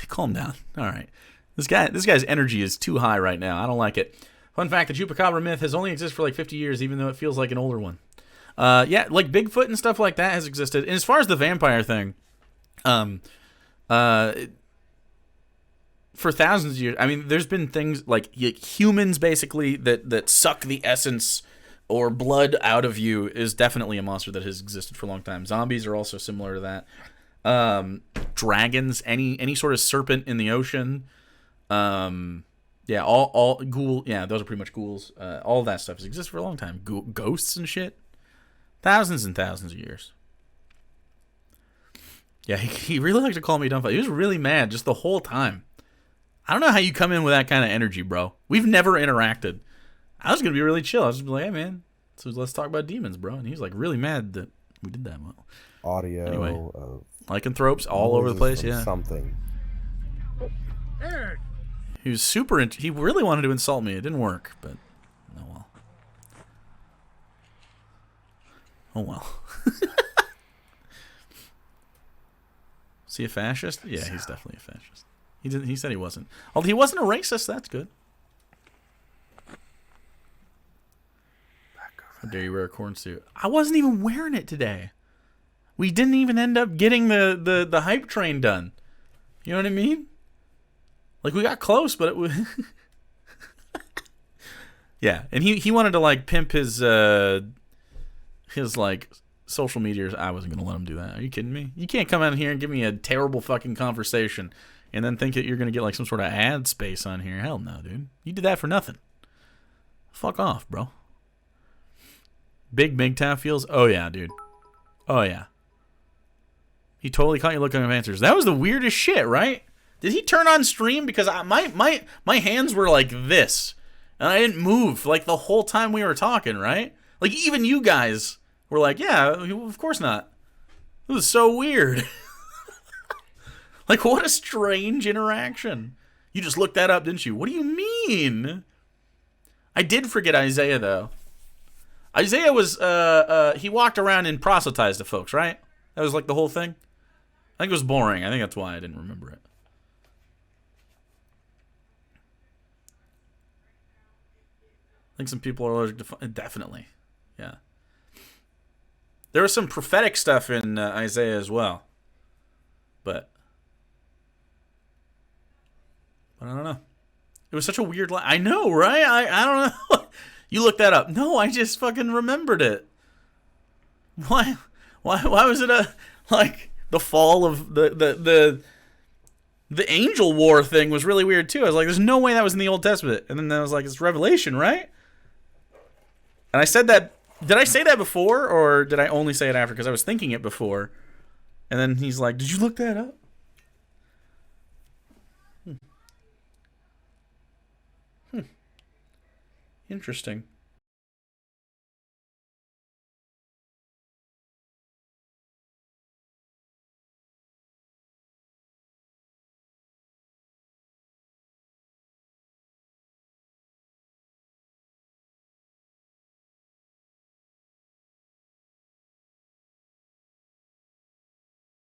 Speaker 1: Calm down. All right. This guy's energy is too high right now. I don't like it. Fun fact, the Chupacabra myth has only existed for like 50 years, even though it feels like an older one. Yeah, like Bigfoot and stuff like that has existed. And as far as the vampire thing, for thousands of years, I mean, there's been things like humans basically that suck the essence or blood out of you is definitely a monster that has existed for a long time. Zombies are also similar to that. Dragons, any sort of serpent in the ocean. Yeah, all ghoul. Yeah, those are pretty much ghouls. All that stuff has existed for a long time. Ghosts and shit. Thousands and thousands of years. Yeah, he really liked to call me dumb. He was really mad just the whole time. I don't know how you come in with that kind of energy, bro. We've never interacted. I was going to be really chill. I was just be like, hey, man, so let's talk about demons, bro. And he was like really mad that we did that. Well,
Speaker 6: audio
Speaker 1: anyway,
Speaker 6: of
Speaker 1: lycanthropes all over the place, yeah.
Speaker 6: Something.
Speaker 1: He was super he really wanted to insult me. It didn't work, but oh well. Oh well. Is he a fascist? Yeah, he's definitely a fascist. He said he wasn't. Although he wasn't a racist, that's good. How dare you wear a corn suit? I wasn't even wearing it today. We didn't even end up getting the hype train done. You know what I mean? Like, we got close, but it was... Yeah, and he wanted to, like, pimp his like, social media. I wasn't going to let him do that. Are you kidding me? You can't come out here and give me a terrible fucking conversation and then think that you're going to get, like, some sort of ad space on here. Hell no, dude. You did that for nothing. Fuck off, bro. Big MGTOW feels? Oh, yeah, dude. Oh, yeah. He totally caught you looking at answers. That was the weirdest shit, right? Did he turn on stream? Because my hands were like this. And I didn't move like the whole time we were talking, right? Like even you guys were like, yeah, of course not. It was so weird. Like what a strange interaction. You just looked that up, didn't you? What do you mean? I did forget Isaiah though. Isaiah was he walked around and proselytized to folks, right? That was like the whole thing. I think it was boring. I think that's why I didn't remember it. I think some people are allergic to... Definitely. Yeah. There was some prophetic stuff in Isaiah as well. But I don't know. It was such a weird... I know, right? I don't know. You looked that up. No, I just fucking remembered it. Why was it like the fall of the angel war thing was really weird too. I was like, there's no way that was in the Old Testament. And then I was like, it's Revelation, right? And I said that. Did I say that before, or did I only say it after? Because I was thinking it before. And then he's like, did you look that up? Interesting.